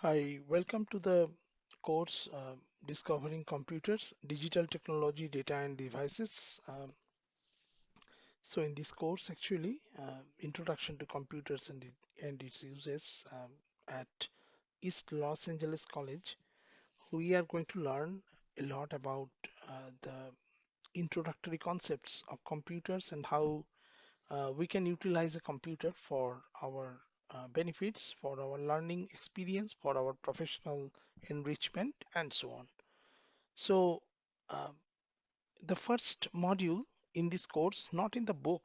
Hi, welcome to the course Discovering Computers, Digital Technology, Data and Devices. So in this course, actually, Introduction to Computers and its Uses at East Los Angeles College, we are going to learn a lot about the introductory concepts of computers and how we can utilize a computer for our benefits, for our learning experience, for our professional enrichment, and so on. So, uh, the first module in this course, not in the book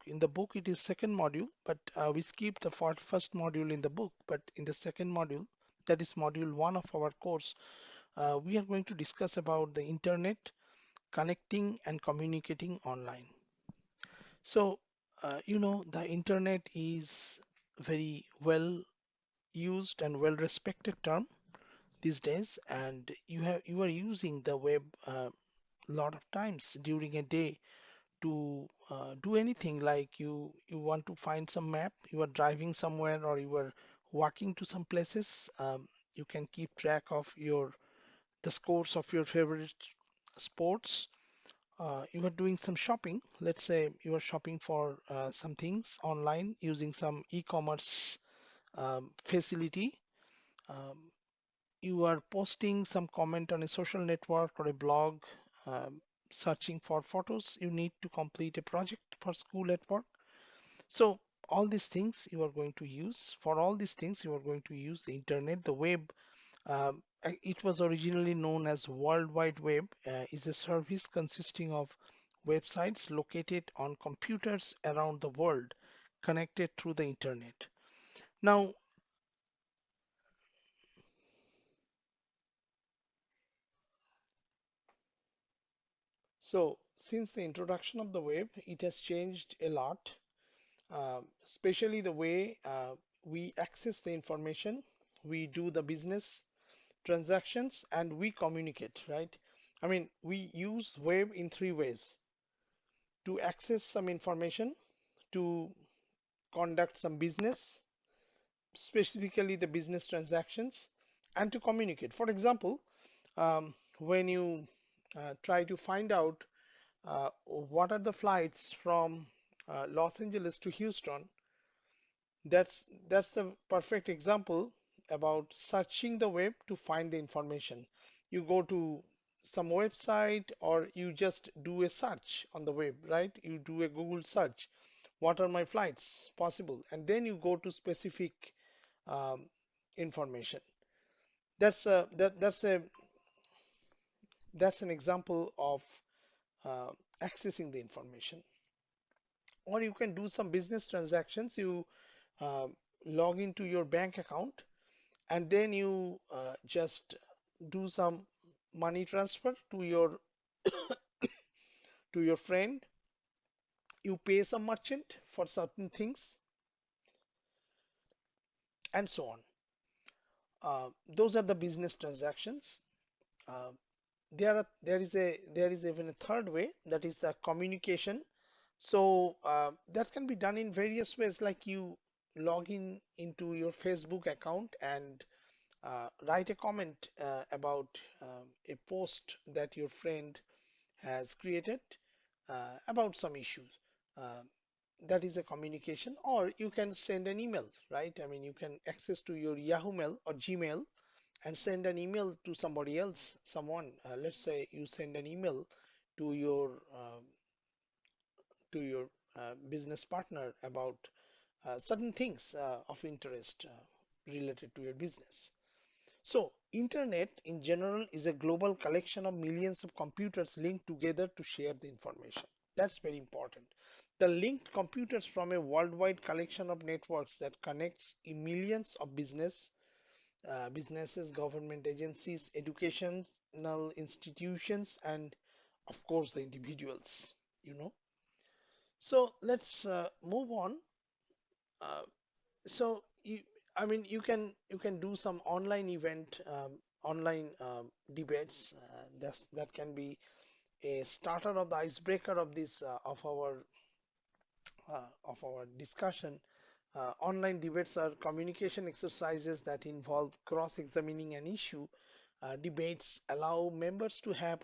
it is second module, but we skipped the first module in the book, but in the second module, that is module one of our course, we are going to discuss about the internet, connecting and communicating online. So, the internet is very well used and well respected term these days, and you are using the web a lot of times during a day to do anything like you want to find some map, you are driving somewhere or you are walking to some places. You can keep track of the scores of your favorite sports. You are doing some shopping. Let's say you are shopping for some things online using some e-commerce facility. Um, you are posting some comment on a social network or a blog, um, searching for photos you need to complete a project for school at work. So all these things you are going to use. For all these things, you are going to use the internet, the web. It was originally known as World Wide Web, is a service consisting of websites located on computers around the world connected through the internet. Now, so since the introduction of the web, it has changed a lot, especially the way we access the information, we do the business transactions, and we communicate, right? I mean, we use web in three ways: to access some information, to conduct some business, specifically the business transactions, and to communicate. For example, when you try to find out what are the flights from Los Angeles to Houston, that's the perfect example about searching the web to find the information. You go to some website or you just do a search on the web, right? You do a Google search. What are my flights possible? And then you go to specific um, information. That's an example of uh, accessing the information. Or you can do some business transactions. You uh, log into your bank account and then you just do some money transfer to your friend. You pay some merchant for certain things and so on. Those are the business transactions. Uh, there is even a third way, that is the communication. So that can be done in various ways, like you log in into your Facebook account and write a comment about a post that your friend has created about some issues. Uh, that is a communication, or you can send an email, right? I mean, you can access to your Yahoo Mail or Gmail and send an email to somebody else, someone. Let's say you send an email to your business partner about certain things of interest related to your business. So, internet in general is a global collection of millions of computers linked together to share the information. That's very important. The linked computers from a worldwide collection of networks that connects millions of businesses, government agencies, educational institutions, and of course the individuals, you know. So let's move on. Uh, so you, I mean, you can do some online event, online debates. That can be a starter of the icebreaker of this of our discussion. Online debates are communication exercises that involve cross-examining an issue. Debates allow members to have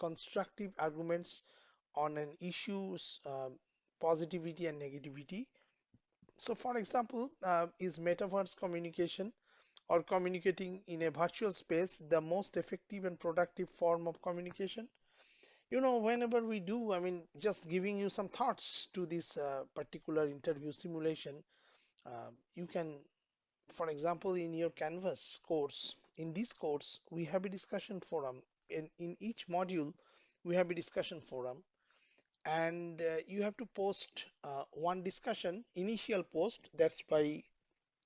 constructive arguments on an issue's positivity and negativity. So, for example, is metaverse communication or communicating in a virtual space the most effective and productive form of communication? Whenever we do, I mean, just giving you some thoughts to this particular interview simulation, you can, for example, in your Canvas course, in this course, we have a discussion forum. In each module, we have a discussion forum, and you have to post one discussion, initial post, that's by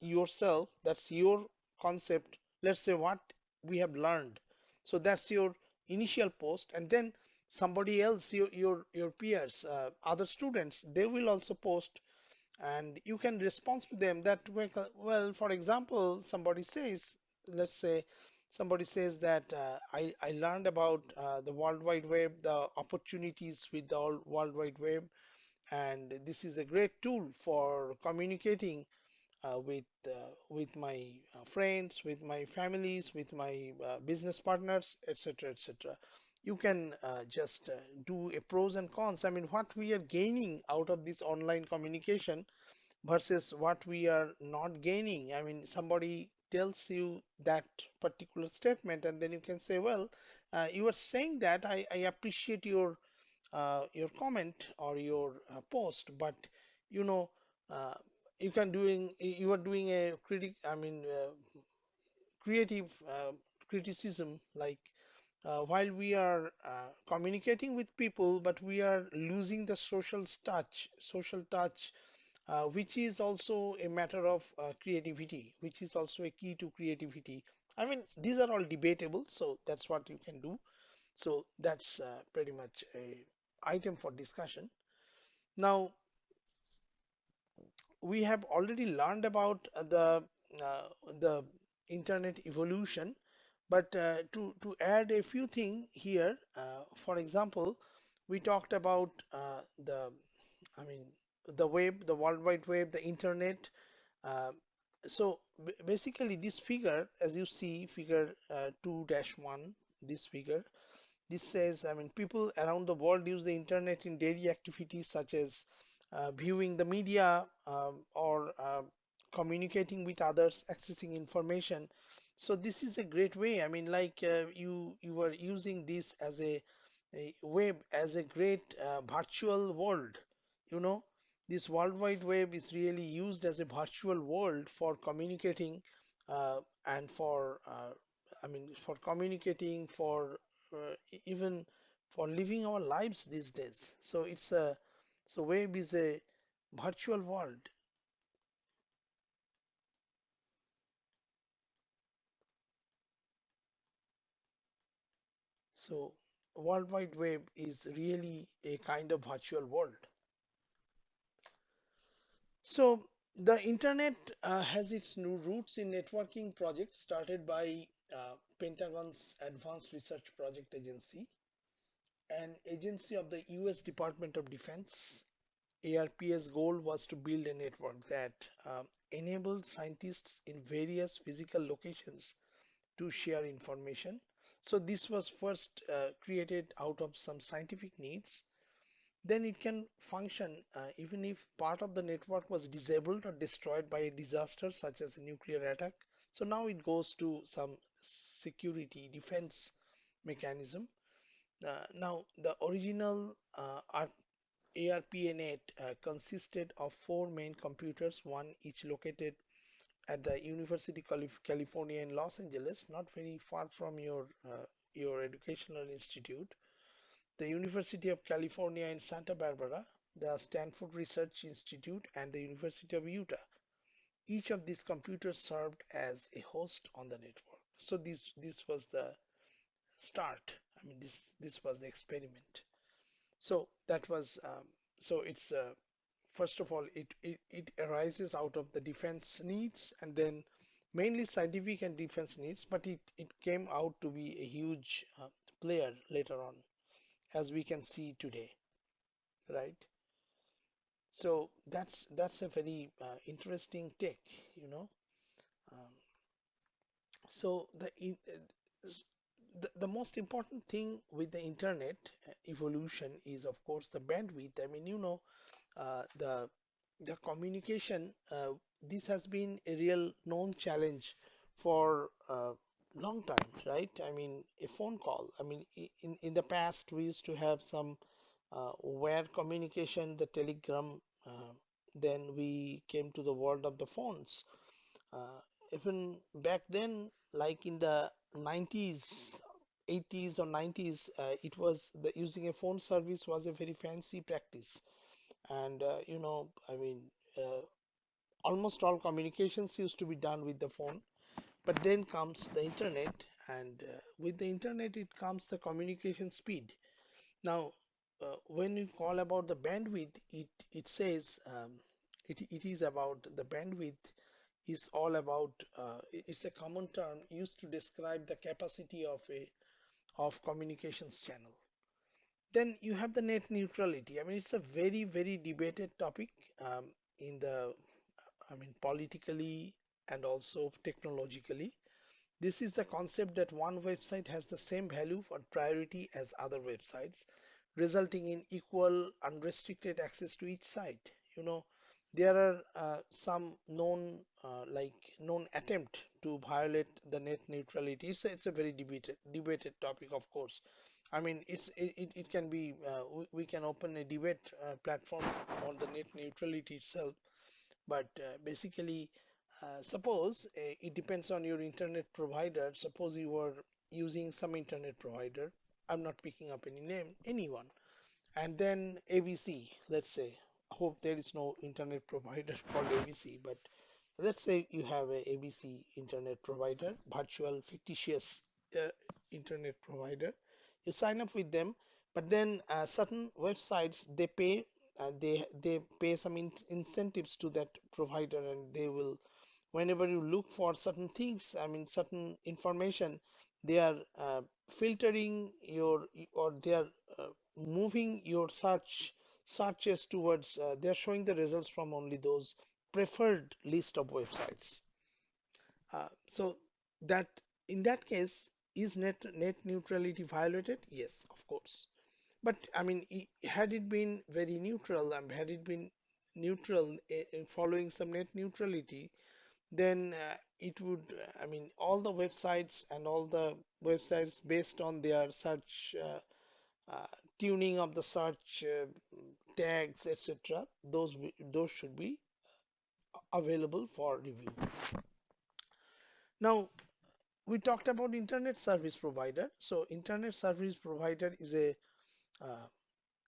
yourself, that's your concept, let's say what we have learned. So that's your initial post, and then somebody else, your peers, other students, they will also post, and you can respond to them that way. Well, for example, somebody says, let's say somebody says that I learned about the World Wide Web, the opportunities with the World Wide Web, and this is a great tool for communicating with my friends, with my families, with my business partners, etc., etc. You can just do a pros and cons. I mean, what we are gaining out of this online communication versus what we are not gaining. I mean, somebody tells you that particular statement, and then you can say, well, you are saying that I appreciate your comment or your post, but you know, uh, you are doing a creative criticism, like while we are communicating with people, but we are losing the social touch, which is also a matter of creativity, which is also a key to creativity. I mean, these are all debatable, so that's what you can do. So that's pretty much a item for discussion. Now, we have already learned about the internet evolution, but to add a few things here, for example, we talked about I mean, the web, the World Wide Web, the internet. Uh, so basically, this figure, as you see, figure 2-1, this figure, this says, I mean, people around the world use the internet in daily activities such as viewing the media or communicating with others, accessing information. So this is a great way. I mean, like you are using this as a web as a great virtual world. You know, this World Wide Web is really used as a virtual world for communicating and for I mean, for communicating, for even for living our lives these days. So web is a virtual world. So World Wide Web is really a kind of virtual world. So the internet has its new roots in networking projects started by Pentagon's Advanced Research Project Agency, an agency of the US Department of Defense. ARP's goal was to build a network that enabled scientists in various physical locations to share information. So this was first created out of some scientific needs. Then it can function even if part of the network was disabled or destroyed by a disaster such as a nuclear attack. So now it goes to some security defense mechanism. Now the original ARPANET consisted of four main computers, one each located at the University of California in Los Angeles, not very far from your educational institute, the University of California in Santa Barbara, the Stanford Research Institute, and the University of Utah. Each of these computers served as a host on the network. So this was the start. I mean, this was the experiment. So that was so it's first of all it arises out of the defense needs, and then mainly scientific and defense needs, but it came out to be a huge player later on, as we can see today, right? So that's a very interesting take, you know. Um, so s- the most important thing with the internet evolution is of course the bandwidth. I mean, you know, the communication, this has been a real known challenge for a long time, right? I mean, a phone call. I mean, in the past we used to have some wire communication, the telegram. Then we came to the world of the phones. Uh, Even back then, like in the 90s, 80s or 90s, it was the using a phone service was a very fancy practice. And you know, I mean, uh, almost all communications used to be done with the phone. But then comes the internet, and with the internet, it comes the communication speed. Now, when you call about the bandwidth, it says it is about the bandwidth is all about it's a common term used to describe the capacity of a of communications channel. Then you have the net neutrality. I mean, it's a very debated topic in the I mean politically and also technologically. This is the concept that one website has the same value or priority as other websites, resulting in equal unrestricted access to each site. You know, there are some known like known attempt to violate the net neutrality. It's a very debated topic, of course. I mean, it can be we can open a debate platform on the net neutrality itself, but basically, suppose it depends on your internet provider. Suppose you were using some internet provider. I'm not picking up any name, anyone. And then ABC, let's say. Hope there is no internet provider called ABC, but let's say you have a ABC internet provider, virtual fictitious uh, internet provider. You sign up with them, but then certain websites they pay some incentives to that provider, and they will whenever you look for certain things, I mean certain information, they are filtering your or they are uh, moving your searches towards they are showing the results from only those preferred list of websites. So that in that case, is net neutrality violated? Yes, of course. But I mean, had it been very neutral and had it been neutral following some net neutrality, then it would, I mean, all the websites and all the websites based on their search uh, tuning of the search tags, etc., those should be available for review. Now, we talked about internet service provider. So, internet service provider is a uh,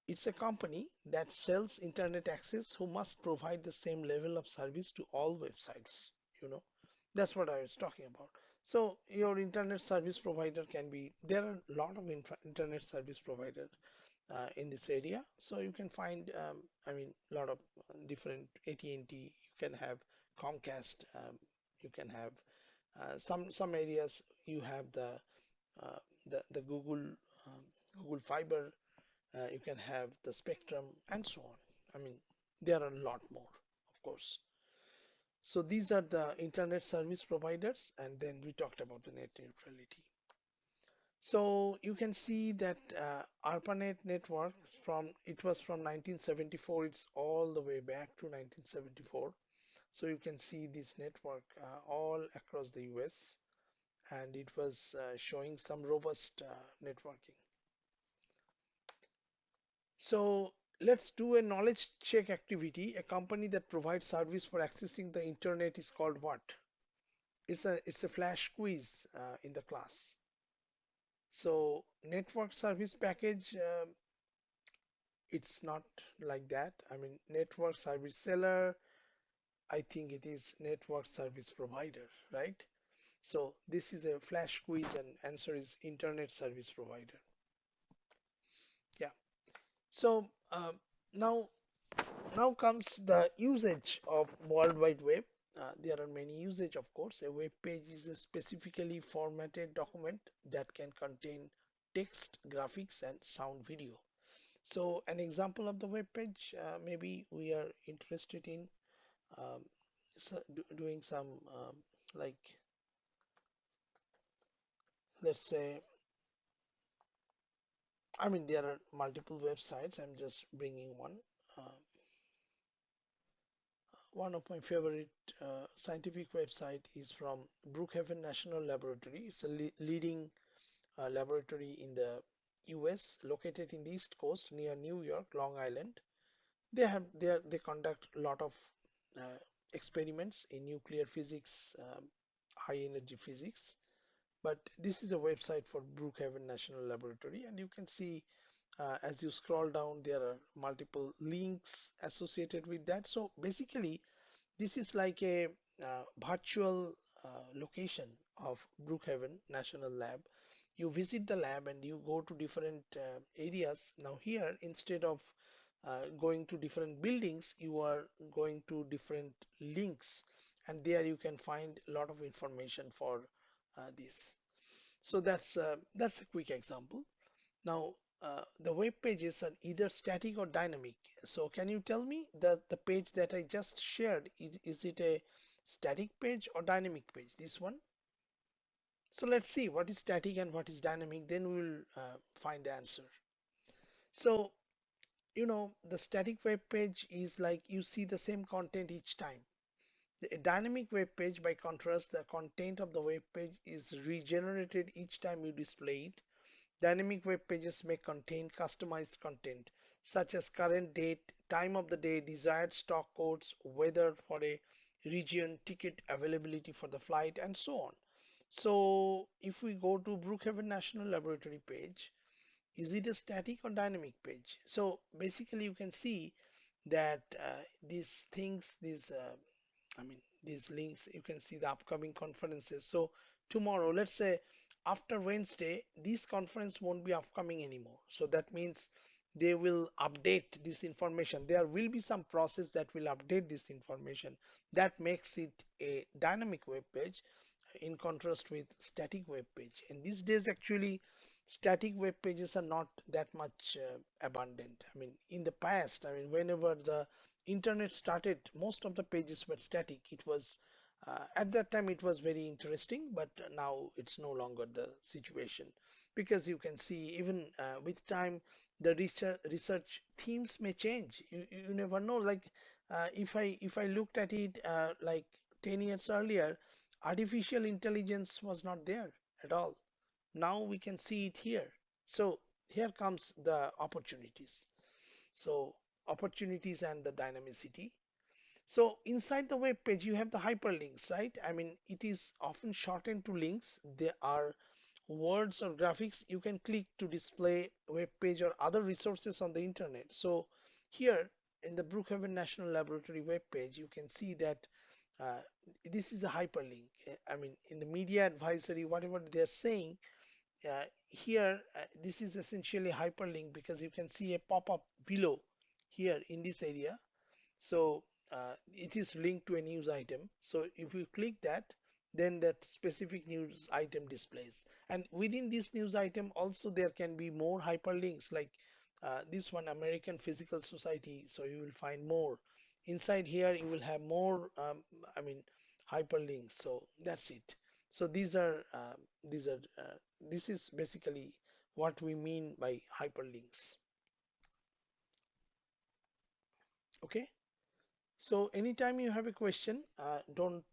it's a company that sells internet access who must provide the same level of service to all websites. You know, that's what I was talking about. So your internet service provider can be, there are a lot of internet service providers in this area. So you can find, I mean, a lot of different AT&T, you can have Comcast, you can have some areas you have uh, the Google Fiber, you can have the spectrum and so on. I mean, there are a lot more, of course. So these are the internet service providers, and then we talked about the net neutrality. So you can see that ARPANET network from it was from 1974. It's all the way back to 1974. So you can see this network all across the US, and it was showing some robust networking. So let's do a knowledge check activity. A company that provides service for accessing the internet is called what? It's a flash quiz in the class. So network service package, it's not like that. I mean, network service seller, I think it is network service provider, right? So this is a flash quiz and answer is internet service provider. Yeah. So now Now comes the usage of World Wide Web. There are many usage, of course. A web page is a specifically formatted document that can contain text, graphics, and sound video. So an example of the web page, maybe we are interested in um, doing some like, let's say, I mean, there are multiple websites. I'm just bringing one. Uh, One of my favorite scientific website is from Brookhaven National Laboratory. It's a leading laboratory in the US, located in the East Coast near New York, Long Island. They conduct a lot of uh, experiments in nuclear physics, high energy physics. But this is a website for Brookhaven National Laboratory, and you can see as you scroll down, there are multiple links associated with that. So basically, this is like a virtual location of Brookhaven National Lab. You visit the lab and you go to different areas. Now here, instead of going to different buildings, you are going to different links, and there you can find a lot of information for this. So that's a quick example. Now, the web pages are either static or dynamic. So can you tell me the page that I just shared, is it a static page or dynamic page? This one? So let's see what is static and what is dynamic, then we will find the answer. So, the static web page is like you see the same content each time. The dynamic web page, by contrast, the content of the web page is regenerated each time you display it. Dynamic web pages may contain customized content such as current date, time of the day, desired stock codes, weather for a region, ticket availability for the flight, and so on. So if we go to Brookhaven National Laboratory page, is it a static or dynamic page? So basically you can see that these things, I mean, these links, you can see the upcoming conferences. So tomorrow, let's say after Wednesday, this conference won't be upcoming anymore. So that means they will update this information. There will be some process that will update this information. That makes it a dynamic web page in contrast with static web page. And these days, actually, static web pages are not that much abundant. I mean, in the past, I mean, whenever the internet started, most of the pages were static. It was at that time it was very interesting, but now it's no longer the situation, because you can see even with time the research themes may change. You never know. Like if I looked at it like 10 years earlier, artificial intelligence was not there at all. Now we can see it here. So here comes the opportunities. So opportunities and the dynamicity. So inside the web page, you have the hyperlinks, right? I mean, it is often shortened to links. There are words or graphics you can click to display web page or other resources on the internet. So here in the Brookhaven National Laboratory web page, you can see that uh, this is a hyperlink. I mean, in the media advisory, whatever they're saying, here, this is essentially hyperlink, because you can see a pop-up below here in this area. So it is linked to a news item. So if you click that, then that specific news item displays. And within this news item also there can be more hyperlinks, like this one, American Physical Society. So you will find more. Inside here you will have more, I mean, hyperlinks. So that's it. So this is basically what we mean by hyperlinks. Okay. So anytime you have a question, don't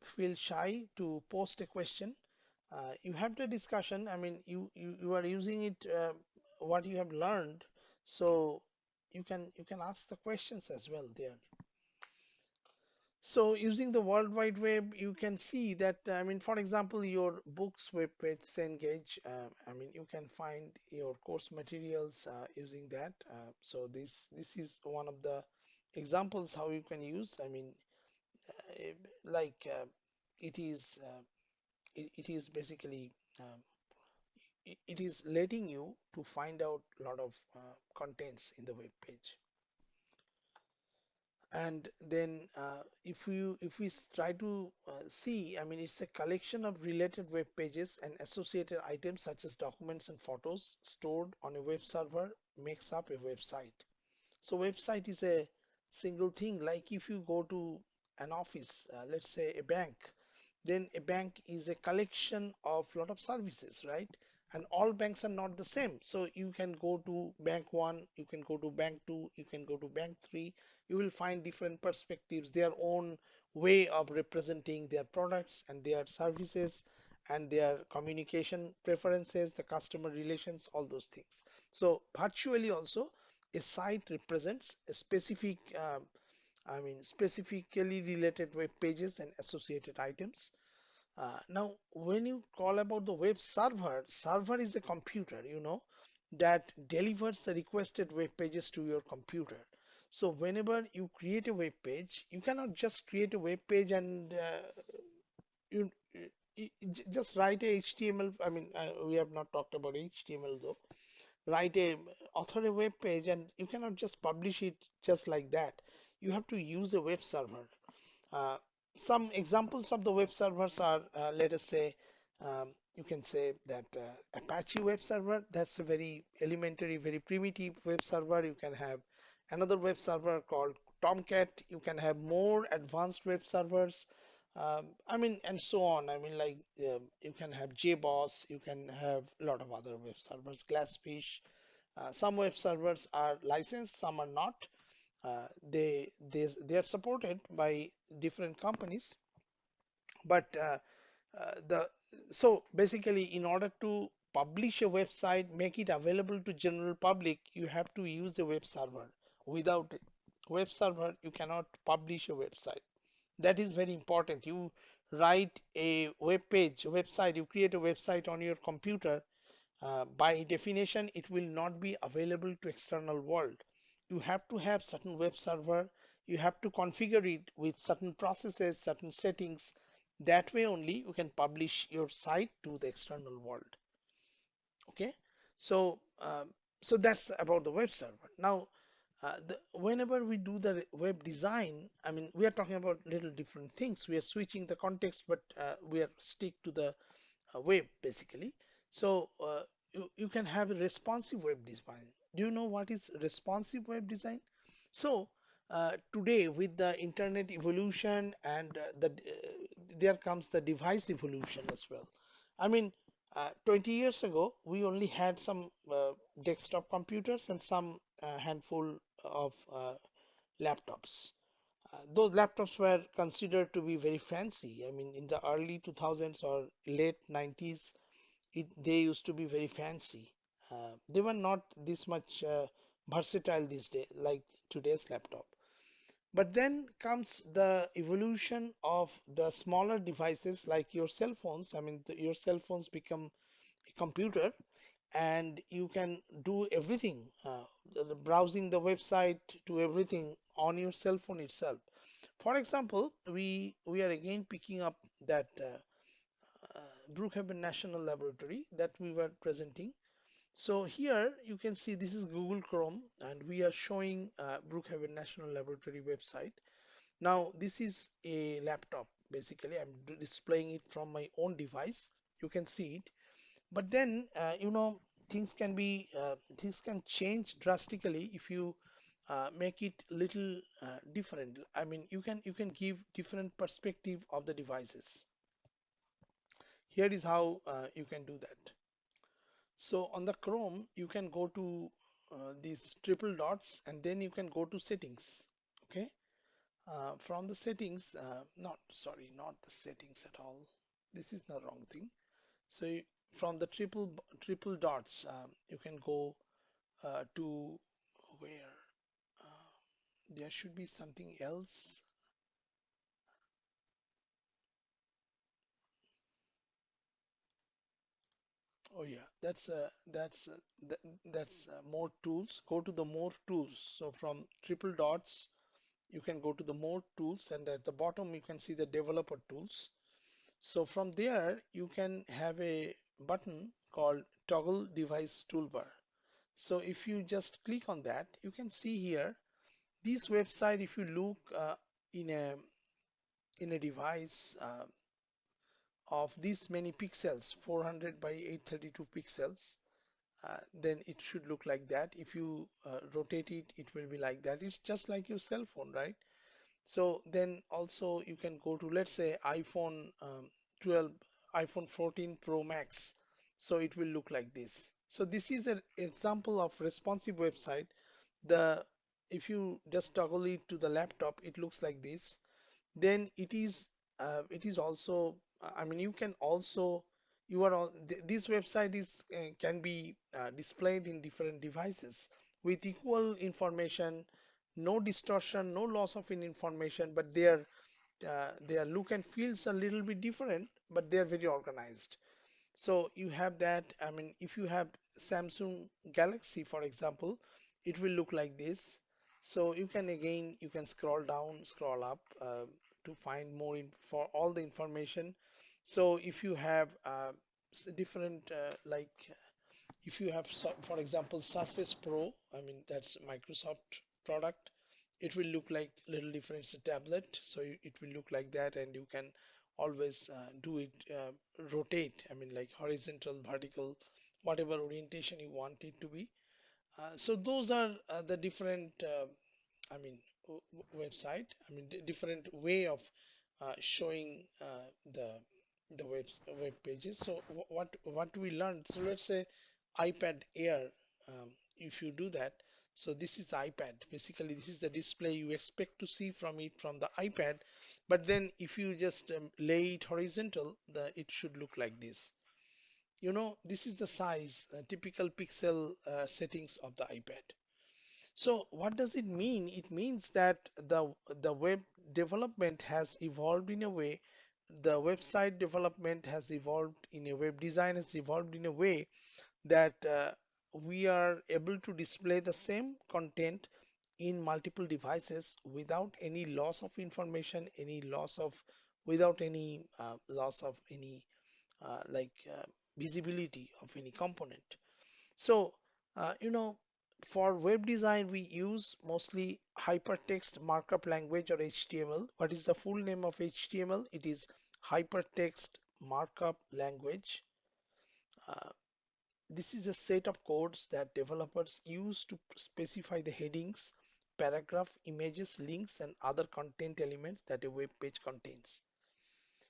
feel shy to post a question. You have the discussion. I mean, you are using it what you have learned, so you can ask the questions as well there. So using the World Wide Web, you can see that, I mean, for example, your books web page, Cengage, I mean, you can find your course materials using that. So this is one of the examples how you can use. I mean, uh, like it is it is basically it is letting you to find out a lot of contents in the web page. And then if we try to see, I mean, it's a collection of related web pages and associated items such as documents and photos stored on a web server makes up a website. So website is a single thing. Like if you go to an office, let's say a bank, then a bank is a collection of lot of services, right? And all banks are not the same. So you can go to bank one, you can go to bank two, you can go to bank three. You will find different perspectives, their own way of representing their products and their services and their communication preferences, the customer relations, all those things. So virtually also a site represents a specific specifically related web pages and associated items. Now, when you call about the web server, server is a computer, that delivers the requested web pages to your computer. So whenever you create a web page, you cannot just create a web page and you just write a HTML. I mean, we have not talked about HTML though. Write a author a web page and you cannot just publish it just like that. You have to use a web server. uh, some examples of the web servers are, let us say, you can say that Apache web server, that's a very elementary, very primitive web server. You can have another web server called Tomcat. You can have more advanced web servers. I mean, and so on. I mean, like you can have JBoss, you can have a lot of other web servers, Glassfish. Some web servers are licensed, some are not. They are supported by different companies, but the so basically, in order to publish a website, make it available to general public, you have to use a web server. Without a web server, you cannot publish a website. That is very important. You write a web page, a website, you create a website on your computer, by definition, it will not be available to external world. You have to have certain web server. You have to configure it with certain processes, certain settings. That way only you can publish your site to the external world. Okay, so so that's about the web server. Now, whenever we do the web design, I mean, we are talking about little different things. We are switching the context, but we are stick to the web basically. So you can have a responsive web design. Do you know what is responsive web design? So today with the internet evolution and there comes the device evolution as well. I mean, 20 years ago, we only had some desktop computers and some handful of laptops. Those laptops were considered to be very fancy. I mean, in the early 2000s or late 90s, they used to be very fancy. They were not this much versatile these days like today's laptop. But then comes the evolution of the smaller devices like your cell phones. I mean, your cell phones become a computer and you can do everything, browsing the website to everything on your cell phone itself. For example, we are again picking up that Brookhaven National Laboratory that we were presenting. So here you can see this is Google Chrome and we are showing Brookhaven National Laboratory website. Now this is a laptop. Basically, I'm displaying it from my own device. You can see it. But then, things can change drastically if you make it little different. I mean, you can give different perspective of the devices. Here is how you can do that. So on the Chrome, you can go to these triple dots and then you can go to settings. Okay. From the settings, not sorry, not the settings at all. This is the wrong thing. So from the triple dots, you can go to where there should be something else. Oh yeah, th that's more tools. Go to the more tools. So from triple dots, you can go to the more tools, and at the bottom you can see the developer tools. So from there, you can have a button called toggle device toolbar. So if you just click on that, you can see here This website, if you look in a in a device of this many pixels, 400 by 832 pixels, then it should look like that. If you rotate it, it will be like that. It's just like your cell phone, right? So then also you can go to, let's say, iPhone 12, iPhone 14 Pro Max. So it will look like this. So this is an example of responsive website. The If you just toggle it to the laptop, it looks like this. Then it is also, I mean, you can also, you are all this website is can be displayed in different devices with equal information, no distortion, no loss of any information, but their look and feels a little bit different, but they are very organized. So you have that. I mean, if you have Samsung Galaxy, for example, it will look like this. So you can, again, you can scroll down, scroll up to find more in for all the information. So if you have different like if you have, for example, Surface Pro, I mean, that's Microsoft product, it will look like little different. It's a tablet, so it will look like that, and you can always do it rotate. I mean, like horizontal, vertical, whatever orientation you want it to be. So those are the different I mean, website. I mean, different way of showing the web pages. So what we learned. So let's say iPad Air. If you do that, so this is the iPad. Basically, this is the display you expect to see from it from the iPad. But then if you just lay it horizontal, it should look like this. This is the size, typical pixel settings of the iPad. So what does it mean? It means that the web development has evolved in a way, the website development has evolved in a web design has evolved in a way that we are able to display the same content in multiple devices without any loss of information, without any loss of any visibility of any component. So, for web design, we use mostly hypertext markup language or HTML. What is the full name of HTML? It is hypertext markup language. Uh, this is a set of codes that developers use to specify the headings, paragraph, images, links, and other content elements that a web page contains.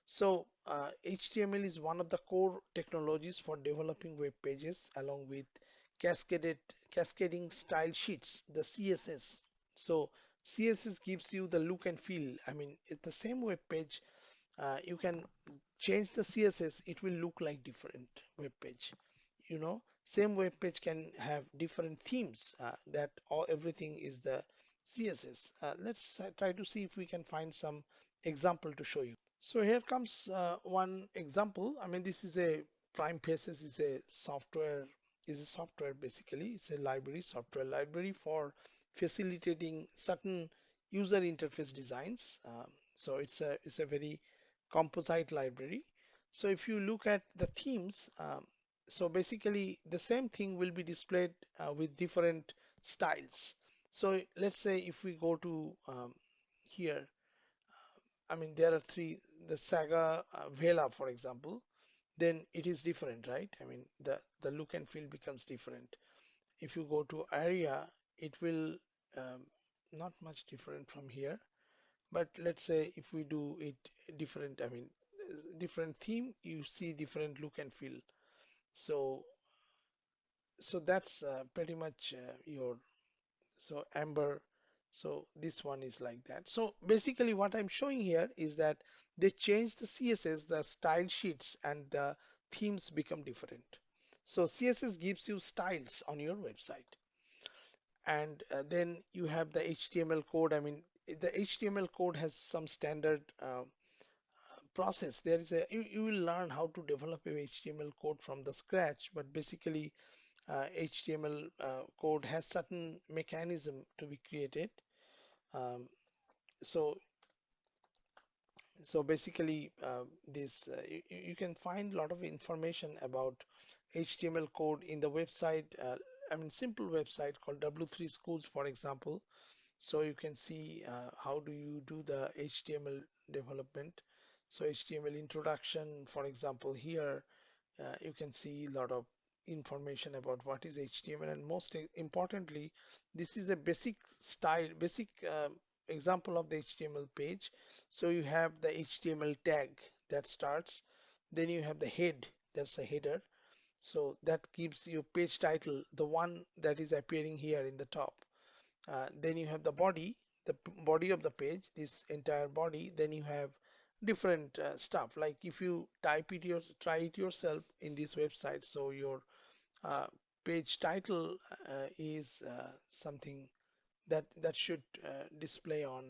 So, HTML is one of the core technologies for developing web pages along with cascaded cascading style sheets, the CSS. So, CSS gives you the look and feel. I mean, it's the same web page. You can change the CSS, it will look like different web page. Same web page can have different themes. That all everything is the CSS. Let's try to see if we can find some example to show you. So here comes one example. I mean, this is a Prime Faces is a software basically. It's a software library for facilitating certain user interface designs. So it's a very composite library. So if you look at the themes, so basically the same thing will be displayed with different styles. So let's say if we go to here, I mean, there are three, the Saga Vela, for example, then it is different, right? I mean, the look and feel becomes different. If you go to Aria, it will um, not much different from here. But let's say if we do it different, I mean, different theme, you see different look and feel. So, so that's pretty much your so amber. So this one is like that. So basically what I'm showing here is that they change the CSS, the style sheets, and the themes become different. So CSS gives you styles on your website, and then you have the HTML code. I mean, the HTML code has some standard process. There is you will learn how to develop a HTML code from the scratch, but basically HTML code has certain mechanism to be created. Um, so so basically this you can find a lot of information about HTML code in the website. I mean, simple website called W3 Schools, for example. So you can see how do you do the HTML development. So HTML introduction, for example, here you can see a lot of information about what is HTML, and most importantly, this is a basic style, basic example of the HTML page. So you have the HTML tag that starts, then you have the head, that's a header. So that gives you page title, the one that is appearing here in the top. Then you have the body, the body of the page, this entire body. Then you have different stuff. Like if you try it yourself in this website. So your uh, page title is something that should display on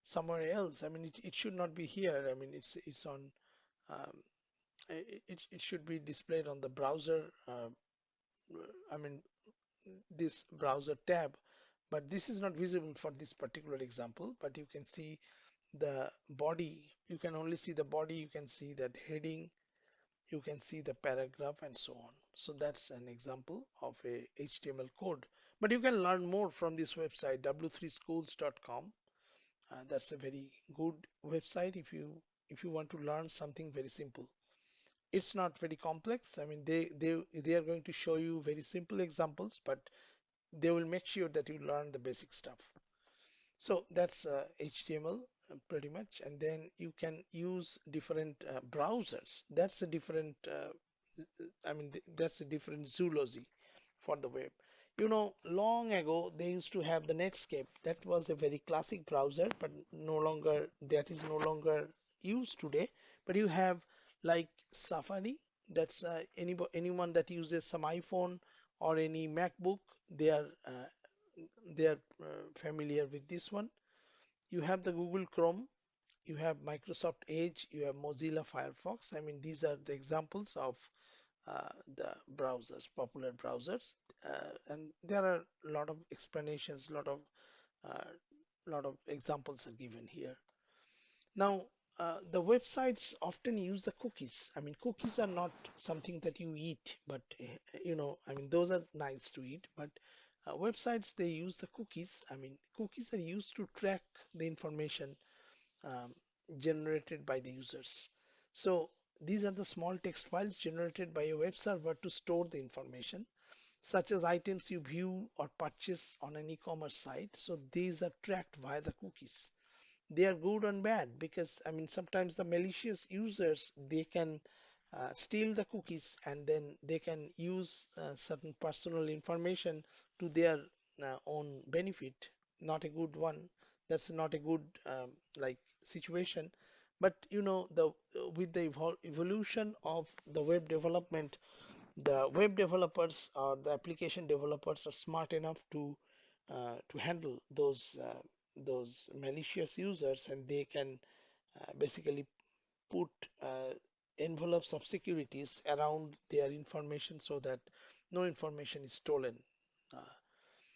somewhere else. I mean, it should not be here. I mean, it's on. Um, it should be displayed on the browser. I mean, this browser tab, but this is not visible for this particular example. But you can see the body, you can only see the body, you can see that heading, you can see the paragraph and so on. So that's an example of a HTML code. But you can learn more from this website, w3schools.com. That's a very good website if you want to learn something very simple. It's not very complex. I mean, they are going to show you very simple examples, but they will make sure that you learn the basic stuff. So that's HTML pretty much, and then you can use different browsers. That's a different, I mean, that's a different zoology for the web. You know, long ago they used to have the Netscape. That was a very classic browser, but no longer, that is no longer used today. But you have like Safari. That's anyone that uses some iPhone or any MacBook, they are familiar with this one. You have the Google Chrome, you have Microsoft Edge, you have Mozilla Firefox. I mean, these are the examples of the browsers, popular browsers, and there are a lot of explanations, uh, lot of examples are given here. Now, the websites often use the cookies. I mean, cookies are not something that you eat, but I mean, those are nice to eat. But websites, they use the cookies. I mean, cookies are used to track the information um, generated by the users. So these are the small text files generated by a web server to store the information, such as items you view or purchase on an e-commerce site. So these are tracked via the cookies. They are good and bad because I mean sometimes the malicious users, they can steal the cookies and then they can use certain personal information to their own benefit. Not a good one. That's not a good like situation. But you know, the with the evolution of the web development, the web developers or the application developers are smart enough to handle those malicious users, and they can basically put uh, envelopes of securities around their information so that no information is stolen. Uh,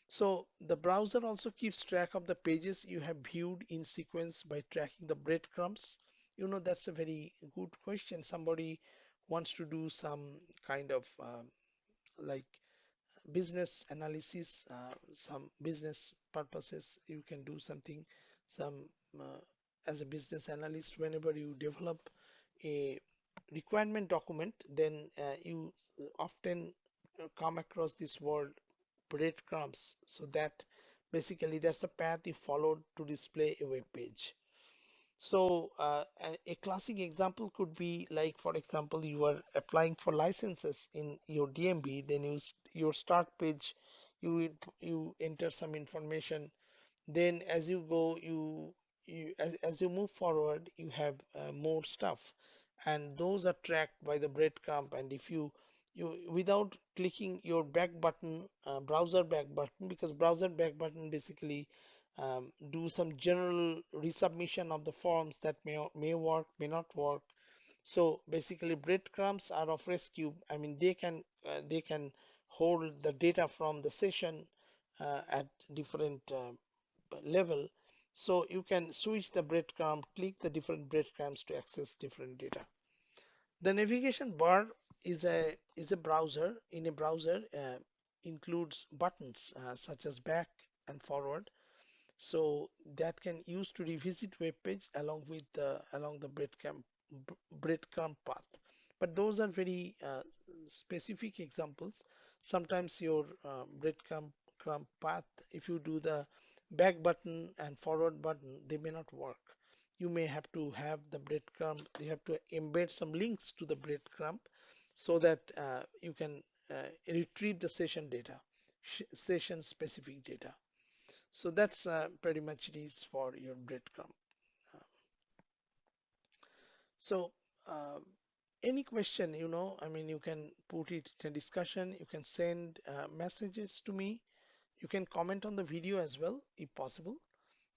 so the browser also keeps track of the pages you have viewed in sequence by tracking the breadcrumbs. You know, that's a very good question. Somebody wants to do some kind of like business analysis, some business purposes. You can do something, some uh, as a business analyst, whenever you develop a requirement document, then you often come across this word breadcrumbs. So that basically that's the path you followed to display a web page. So a classic example could be like, for example, you are applying for licenses in your DMB, then your start page, you enter some information. Then as you go, as you move forward, you have more stuff, and those are tracked by the breadcrumb. And if you without clicking your back button, browser back button, because browser back button basically do some general resubmission of the forms that may work, may not work. So basically, breadcrumbs are of rescue. I mean, they can hold the data from the session at different level. So you can switch the breadcrumb, click the different breadcrumbs to access different data. The navigation bar is a browser. In a browser, includes buttons such as back and forward. So that can use to revisit web page along the breadcrumb path. But those are very specific examples. Sometimes your crumb path, if you do the back button and forward button, they may not work. You may have to have the breadcrumb. You have to embed some links to the breadcrumb so that you can retrieve the session data, session specific data. So that's pretty much it is for your breadcrumb. Uh, So uh, any question, I mean, you can put it in a discussion. You can send messages to me. You can comment on the video as well, if possible.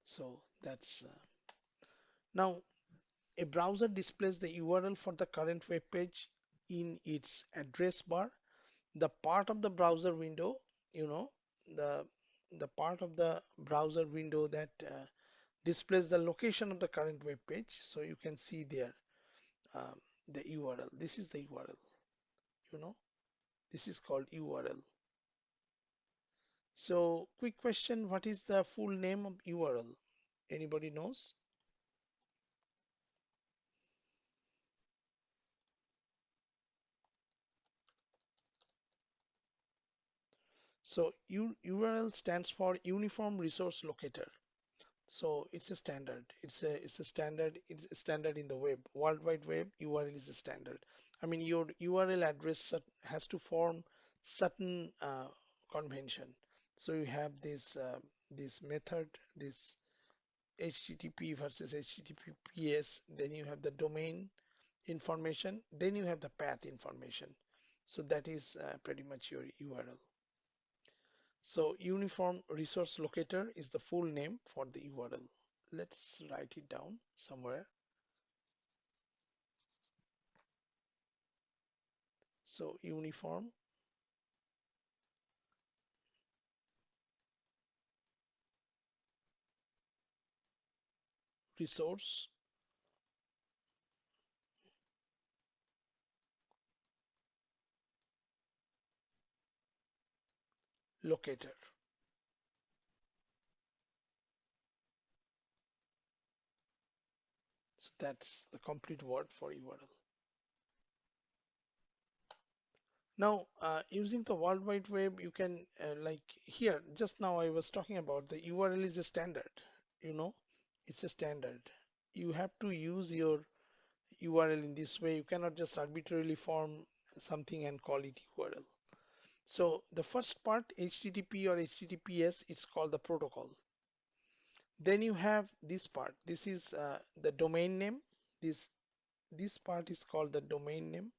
So that's now a browser displays the URL for the current web page in its address bar. The part of the browser window, you know, the the part of the browser window that displays the location of the current web page. So you can see there um, the URL. This is the URL, you know, this is called URL. So quick question, what is the full name of URL? Anybody knows? So URL stands for Uniform Resource Locator. So it's a standard. It's a standard in the web. World Wide Web, URL is a standard. I mean, your URL address has to form certain convention. So you have this method, this HTTP versus HTTPS. Then you have the domain information. Then you have the path information. So that is pretty much your URL. So Uniform Resource Locator is the full name for the URL. Let's write it down somewhere. So Uniform Resource Locator. So that's the complete word for URL. Now, using the World Wide Web, you can like here, just now I was talking about the URL is a standard, you know, it's a standard. You have to use your URL in this way. You cannot just arbitrarily form something and call it URL. So the first part, HTTP or HTTPS, it's called the protocol. Then you have this part. This is the domain name. This this part is called the domain name,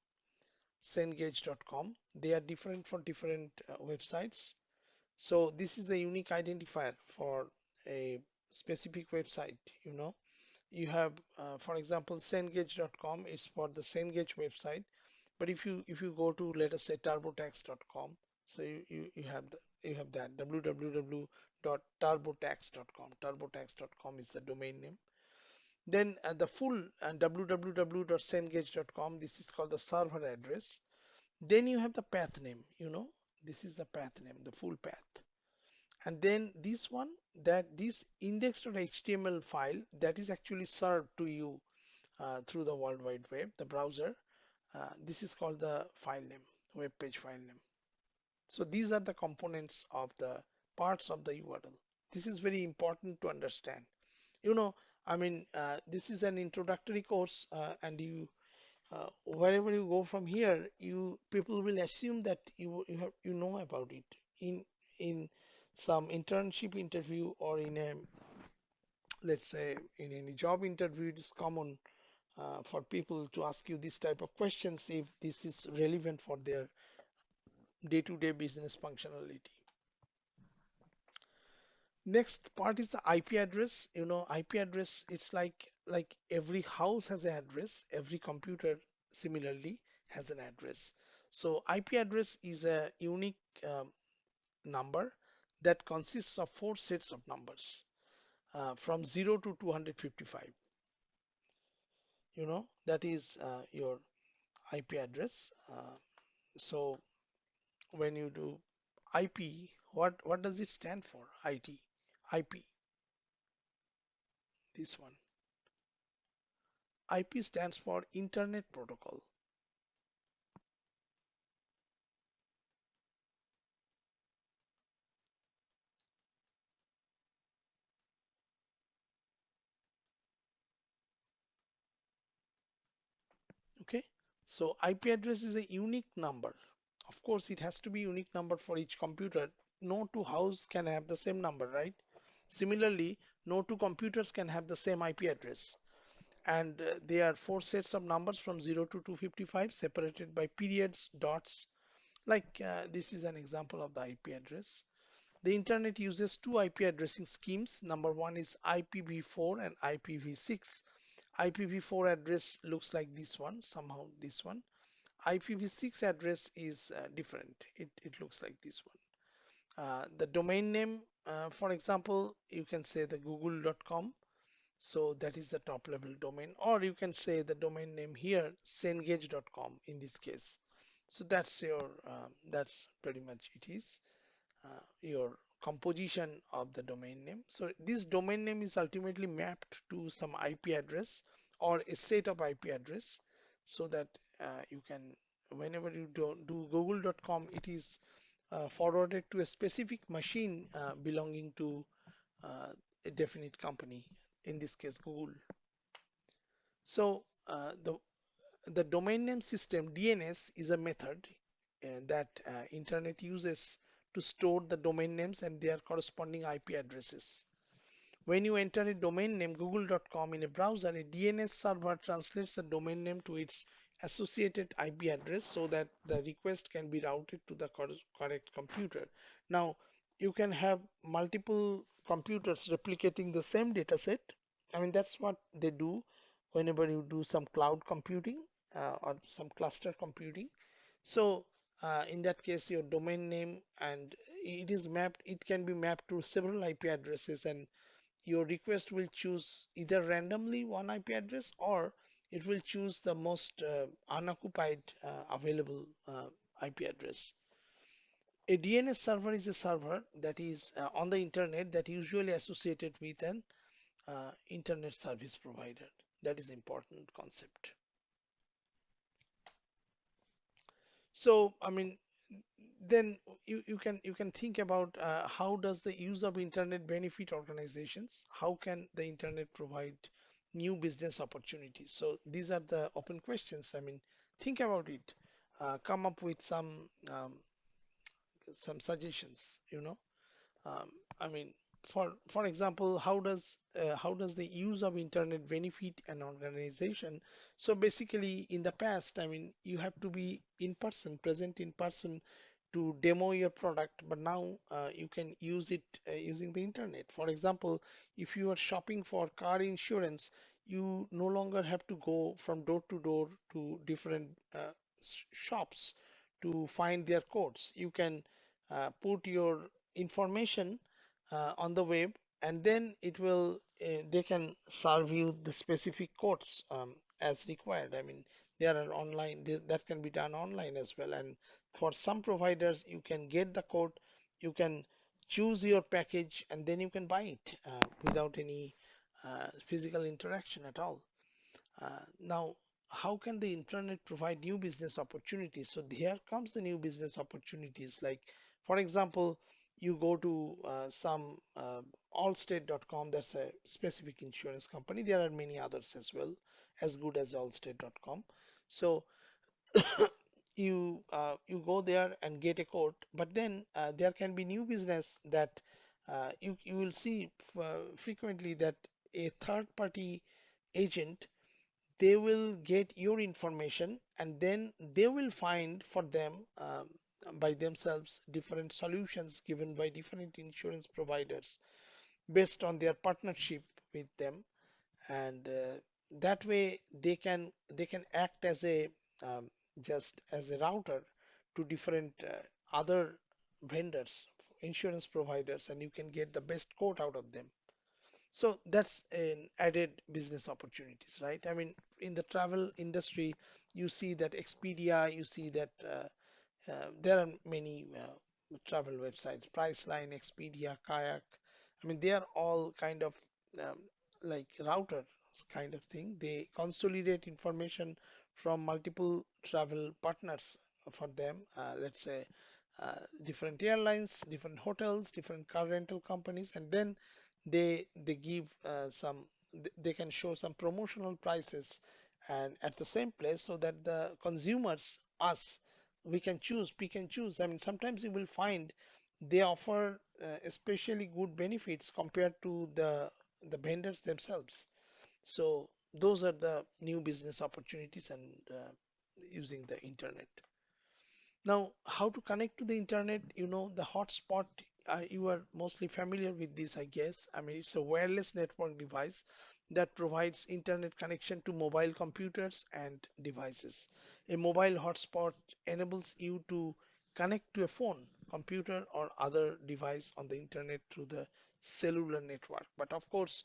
cengage.com. They are different for different websites. So this is the unique identifier for a specific website. You have, for example, cengage.com. It's for the Cengage website. But if you go to, let us say, turbotax.com, so you have that www.turbotax.com. Turbotax.com is the domain name. Then the full www.cengage.com, this is called the server address. Then you have the path name, this is the path name, the full path. And then this one, that this index.html file that is actually served to you through the World Wide Web, the browser. This is called the file name, web page file name. So these are the components of the parts of the URL. This is very important to understand. I mean, this is an introductory course, and wherever you go from here, people will assume that you know about it. In some internship interview or in a, let's say, in any job interview, it is common for people to ask you this type of questions if this is relevant for their day-to-day business functionality. Next part is the IP address. IP address, it's like every house has an address, every computer similarly has an address. So IP address is a unique number that consists of four sets of numbers from 0 to 255. That is your IP address. So when you do IP, what does it stand for? IT, IP. this one. IP stands for Internet Protocol. Okay, so IP address is a unique number. Of course, it has to be unique number for each computer. No two houses can have the same number, right? Similarly, no two computers can have the same IP address. And there are four sets of numbers from 0 to 255 separated by periods, dots. Like this is an example of the IP address. The internet uses two IP addressing schemes. Number one is IPv4 and IPv6. IPv4 address looks like this one, somehow this one. IPv6 address is different. It looks like this one. The domain name, for example, you can say the google.com. So that is the top level domain, or you can say the domain name here, cengage.com in this case. So that's that's pretty much it is your composition of the domain name. So this domain name is ultimately mapped to some IP address or a set of IP address so that you can, whenever you do google.com, it is forwarded to a specific machine belonging to a definite company, in this case Google. So the domain name system, DNS, is a method that internet uses to store the domain names and their corresponding IP addresses. When you enter a domain name google.com in a browser, a DNS server translates the domain name to its associated IP address so that the request can be routed to the correct computer. Now, you can have multiple computers replicating the same data set. I mean, that's what they do whenever you do some cloud computing or some cluster computing. So, in that case, your domain name and it can be mapped to several IP addresses, and your request will choose either randomly one IP address or it will choose the most unoccupied available IP address. A DNS server is a server that is on the internet that usually associated with an internet service provider. That is important concept. So, I mean, then you can think about how does the use of internet benefit organizations? How can the internet provide new business opportunities? So these are the open questions. I mean, think about it. Come up with some suggestions. Um, I mean, for example, how does the use of internet benefit an organization? So basically, in the past, I mean, you have to be in person, present in person to demo your product, but now you can use it using the internet. For example, if you are shopping for car insurance, you no longer have to go from door to door to different shops to find their codes. You can put your information on the web, and then they can serve you the specific codes as required. I mean, there are that can be done online as well, and for some providers, you can get the code, you can choose your package, and then you can buy it without any physical interaction at all. Now, how can the internet provide new business opportunities? So here comes the new business opportunities. Like, for example, you go to some allstate.com, that's a specific insurance company. There are many others as well, as good as allstate.com. So you go there and get a quote, but then there can be new business that you will see frequently that a third party agent, they will get your information and then they will find for them by themselves different solutions given by different insurance providers based on their partnership with them, and that way they can act as a um, just as a router to different other vendors, insurance providers, and you can get the best quote out of them. So that's an added business opportunities, right? I mean, in the travel industry, you see that Expedia, you see that there are many travel websites, Priceline, Expedia, Kayak. I mean, they are all kind of um, like router kind of thing. They consolidate information from multiple travel partners for them. Let's say uh, different airlines, different hotels, different car rental companies, and then they give they can show some promotional prices and at the same place so that the consumers, us, we can choose, pick and choose. I mean, sometimes you will find they offer especially good benefits compared to the vendors themselves. So those are the new business opportunities and using the internet. Now, how to connect to the internet? You know, the hotspot, you are mostly familiar with this, I guess. I mean, it's a wireless network device that provides internet connection to mobile computers and devices. A mobile hotspot enables you to connect to a phone, computer, or other device on the internet through the cellular network. But of course,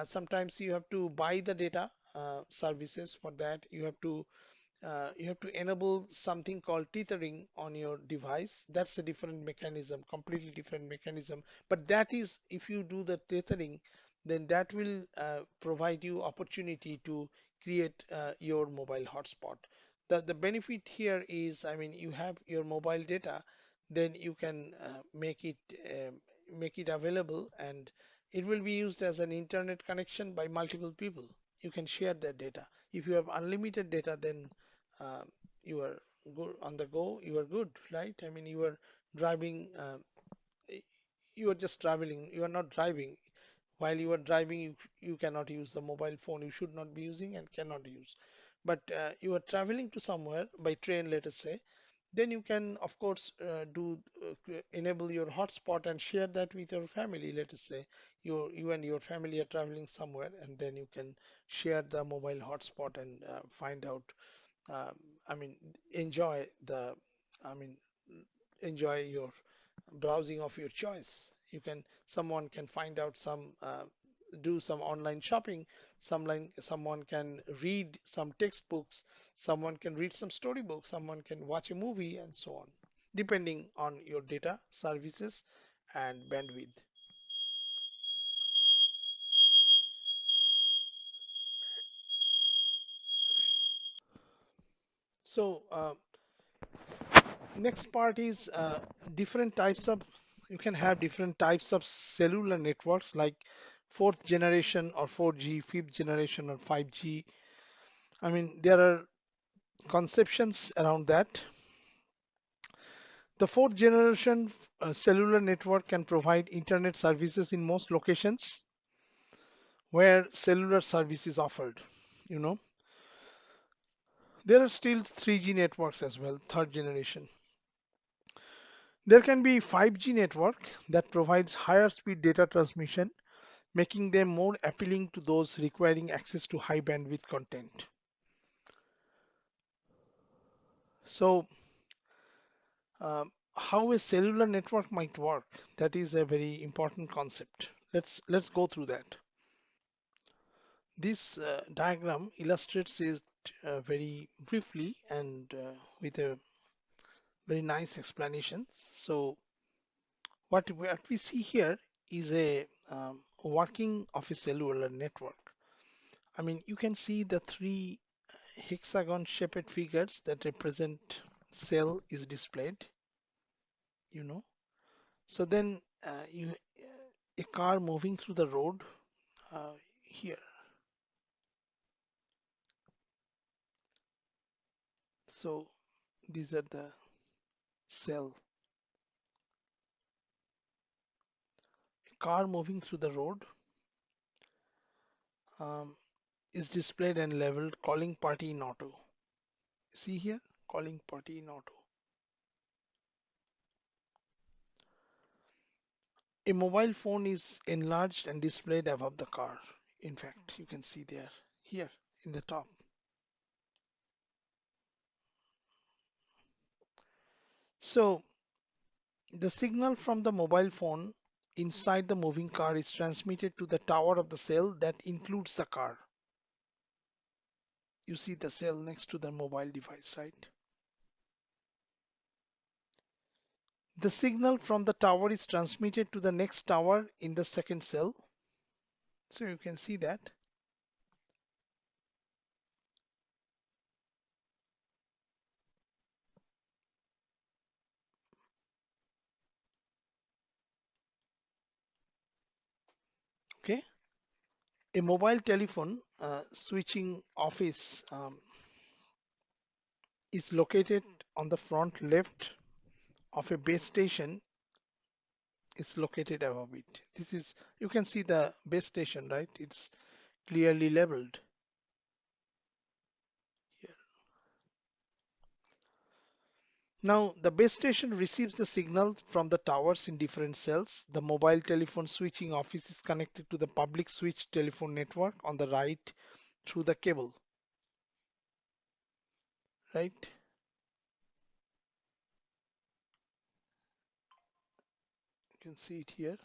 sometimes you have to buy the data services for that. You have to enable something called tethering on your device. That's a different mechanism, completely different mechanism. But that is, if you do the tethering, then that will provide you opportunity to create your mobile hotspot. The benefit here is, I mean, you have your mobile data, then you can make it available, and it will be used as an internet connection by multiple people. You can share that data. If you have unlimited data, then uh, you are good on the go, you are good, right? I mean, you are driving, you are just traveling, you are not driving. While you are driving, you cannot use the mobile phone, you should not be using and cannot use. But you are traveling to somewhere by train, let us say, then you can, of course, enable your hotspot and share that with your family. Let us say you and your family are traveling somewhere, and then you can share the mobile hotspot and find out um, I mean, enjoy the, I mean, enjoy your browsing of your choice. Someone can find out do some online shopping, someone can read some textbooks, someone can read some storybooks, someone can watch a movie, and so on, depending on your data, services, and bandwidth. So, next part is different types of, you can have different types of cellular networks like fourth generation or 4G, fifth generation or 5G. I mean, there are conceptions around that. The fourth generation cellular network can provide internet services in most locations where cellular service is offered. You know, there are still 3G networks as well, third generation. There can be 5G network that provides higher speed data transmission, making them more appealing to those requiring access to high bandwidth content. So, how a cellular network might work, that is a very important concept. Let's go through that. This diagram illustrates it very briefly and with a very nice explanation. So, what we see here is a working of a cellular network. I mean, you can see the three hexagon shaped figures that represent cell is displayed, you know. So then you a car moving through the road here. So these are the cell. A car moving through the road um, is displayed and labeled calling party in auto. See here, calling party in auto. A mobile phone is enlarged and displayed above the car. In fact, you can see there, here in the top. So the signal from the mobile phone inside the moving car is transmitted to the tower of the cell that includes the car. You see the cell next to the mobile device, right? The signal from the tower is transmitted to the next tower in the second cell. So you can see that. Okay. A mobile telephone switching office is located on the front left of a base station is located above it. This is, you can see the base station, right? It's clearly labeled here. Now, the base station receives the signal from the towers in different cells. The mobile telephone switching office is connected to the public switch telephone network on the right through the cable, right? You can see it here.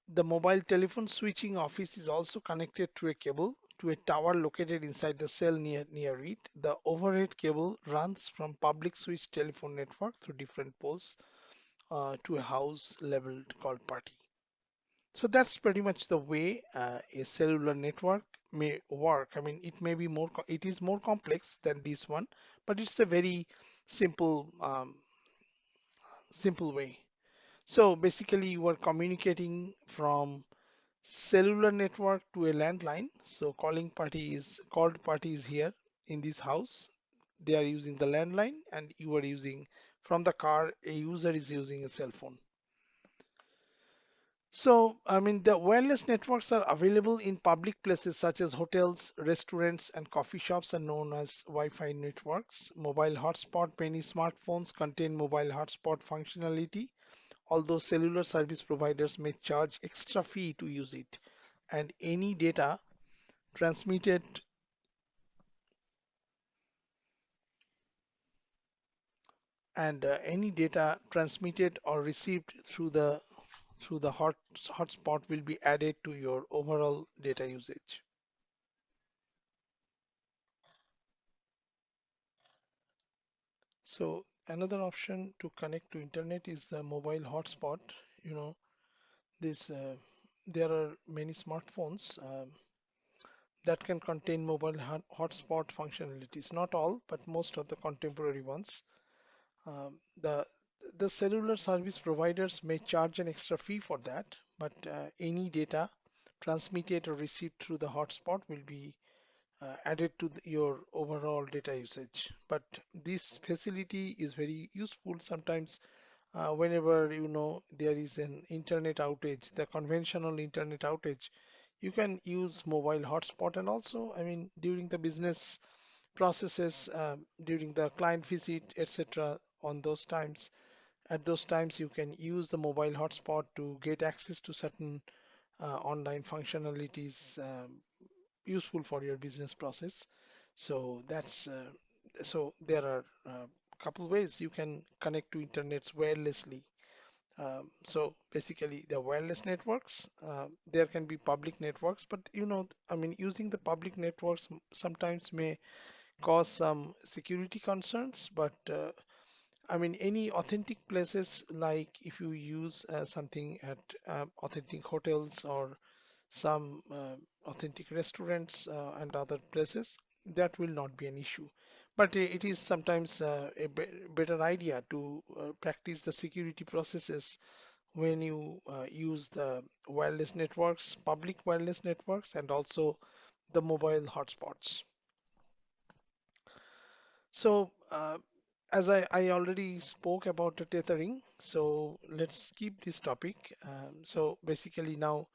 The mobile telephone switching office is also connected through a cable to a tower located inside the cell near it. The overhead cable runs from public switch telephone network through different poles to a house labeled called party. So that's pretty much the way a cellular network may work. I mean, it may be more, it is more complex than this one, but it's a very simple, simple way. So basically, you are communicating from cellular network to a landline. So called party is here in this house. They are using the landline, and you are using from the car. A user is using a cell phone. So, I mean, the wireless networks are available in public places such as hotels, restaurants, and coffee shops are known as Wi-Fi networks. Mobile hotspot, many smartphones contain mobile hotspot functionality, although cellular service providers may charge extra fee to use it. And transmitted any data transmitted or received through the hotspot will be added to your overall data usage. So another option to connect to internet is the mobile hotspot. You know, this there are many smartphones that can contain mobile hotspot functionalities. Not all, but most of the contemporary ones. The cellular service providers may charge an extra fee for that, but any data transmitted or received through the hotspot will be added to your overall data usage. But this facility is very useful sometimes whenever you know there is an internet outage, the conventional internet outage, you can use mobile hotspot. And also, I mean, during the business processes, during the client visit, etc., on those times, at those times, you can use the mobile hotspot to get access to certain online functionalities useful for your business process. So that's so there are a couple ways you can connect to internets wirelessly. So basically, the wireless networks, there can be public networks, but you know, I mean, using the public networks sometimes may cause some security concerns. But I mean, any authentic places, like if you use something at authentic hotels or some authentic restaurants and other places, that will not be an issue. But it is sometimes a better idea to practice the security processes when you use the wireless networks, public wireless networks, and also the mobile hotspots. So, as I already spoke about the tethering, so let's keep this topic. So basically now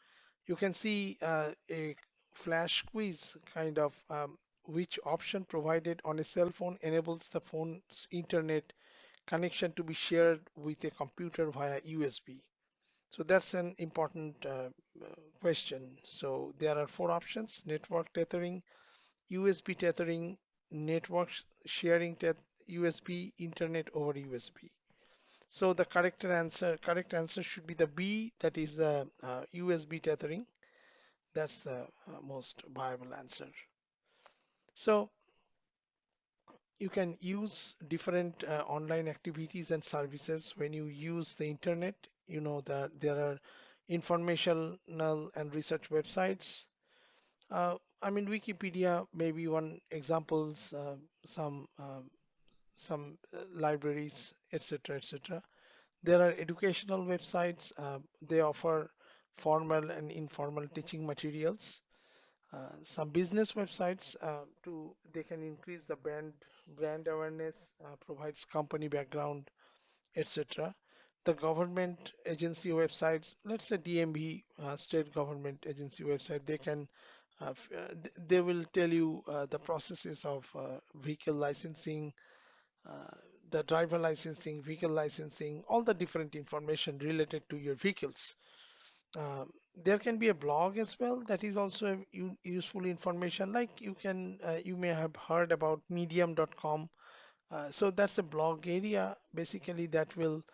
you can see a flash quiz kind of which option provided on a cell phone enables the phone's internet connection to be shared with a computer via USB. So that's an important question. So there are four options: network tethering, USB tethering, network sharing USB, internet over USB. So the correct answer should be the B, that is the USB tethering. That's the most viable answer. So you can use different online activities and services when you use the internet. You know that there are informational and research websites. I mean, Wikipedia may be one examples, some libraries, etc., etc. There are educational websites. They offer formal and informal teaching materials. Some business websites to they can increase the brand awareness, provides company background, etc. The government agency websites, let's say DMV, state government agency website, they can they will tell you the processes of vehicle licensing, uh, the driver licensing, vehicle licensing, all the different information related to your vehicles. Um, there can be a blog as well that is also a useful information. Like you may have heard about medium.com. So that's a blog area basically that will,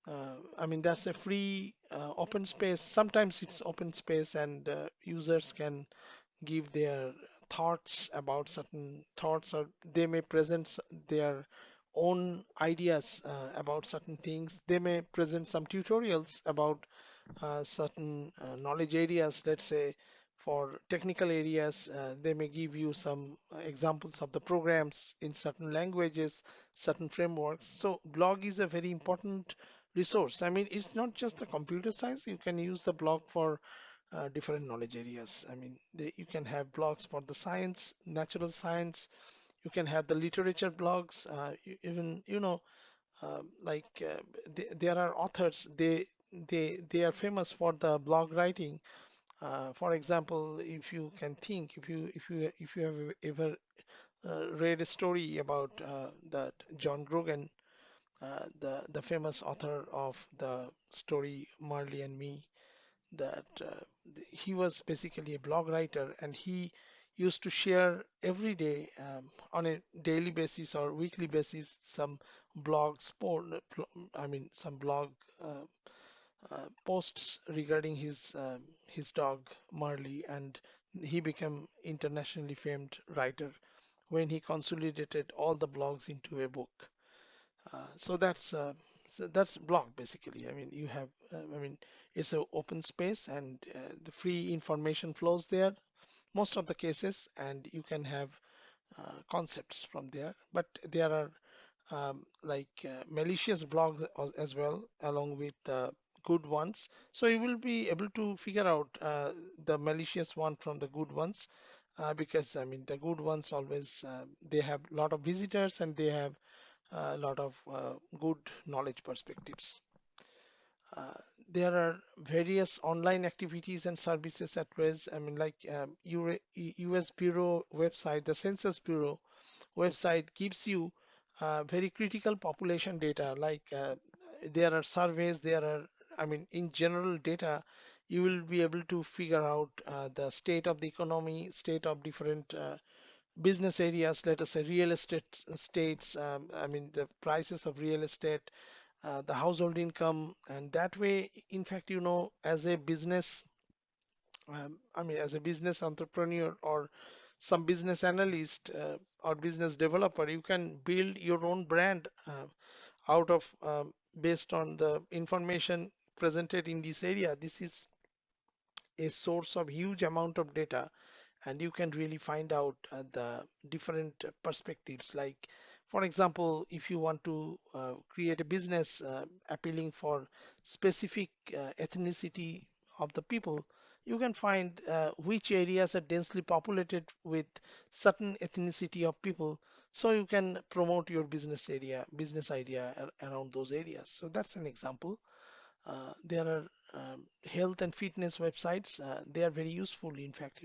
I mean, that's a free open space. Sometimes it's open space and users can give their thoughts about certain thoughts, or they may present their own ideas about certain things. They may present some tutorials about certain knowledge areas. Let's say for technical areas, they may give you some examples of the programs in certain languages, certain frameworks. So blog is a very important resource. I mean, it's not just the computer science. You can use the blog for different knowledge areas. I mean, you can have blogs for the science, natural science. You can have the literature blogs. Even, there are authors. They are famous for the blog writing. For example, if you can think, if you have ever read a story about that John Grogan, the famous author of the story Marley and Me, that he was basically a blog writer, and he used to share every day, on a daily basis or weekly basis, some blog sport, I mean some blog uh, posts regarding his dog Marley, and he became internationally famed writer when he consolidated all the blogs into a book. So that's blog basically. I mean, I mean, it's an open space, and the free information flows there most of the cases, and you can have concepts from there. But there are malicious blogs as well, along with good ones. So you will be able to figure out the malicious one from the good ones, because I mean the good ones always they have a lot of visitors, and they have a lot of good knowledge perspectives. Uh, there are various online activities and services at risk. I mean, like US Bureau website, the Census Bureau website gives you very critical population data. Like there are surveys, I mean, in general data, you will be able to figure out the state of the economy, state of different business areas, let us say real estate states, I mean, the prices of real estate, the household income, and that way, in fact, as a business, I mean, as a business entrepreneur or some business analyst or business developer, you can build your own brand out of based on the information presented in this area. This is a source of huge amount of data, and you can really find out the different perspectives. Like, for example, if you want to create a business appealing for specific ethnicity of the people, you can find which areas are densely populated with certain ethnicity of people, so you can promote your business idea around those areas. So that's an example. There are health and fitness websites. They are very useful, in fact,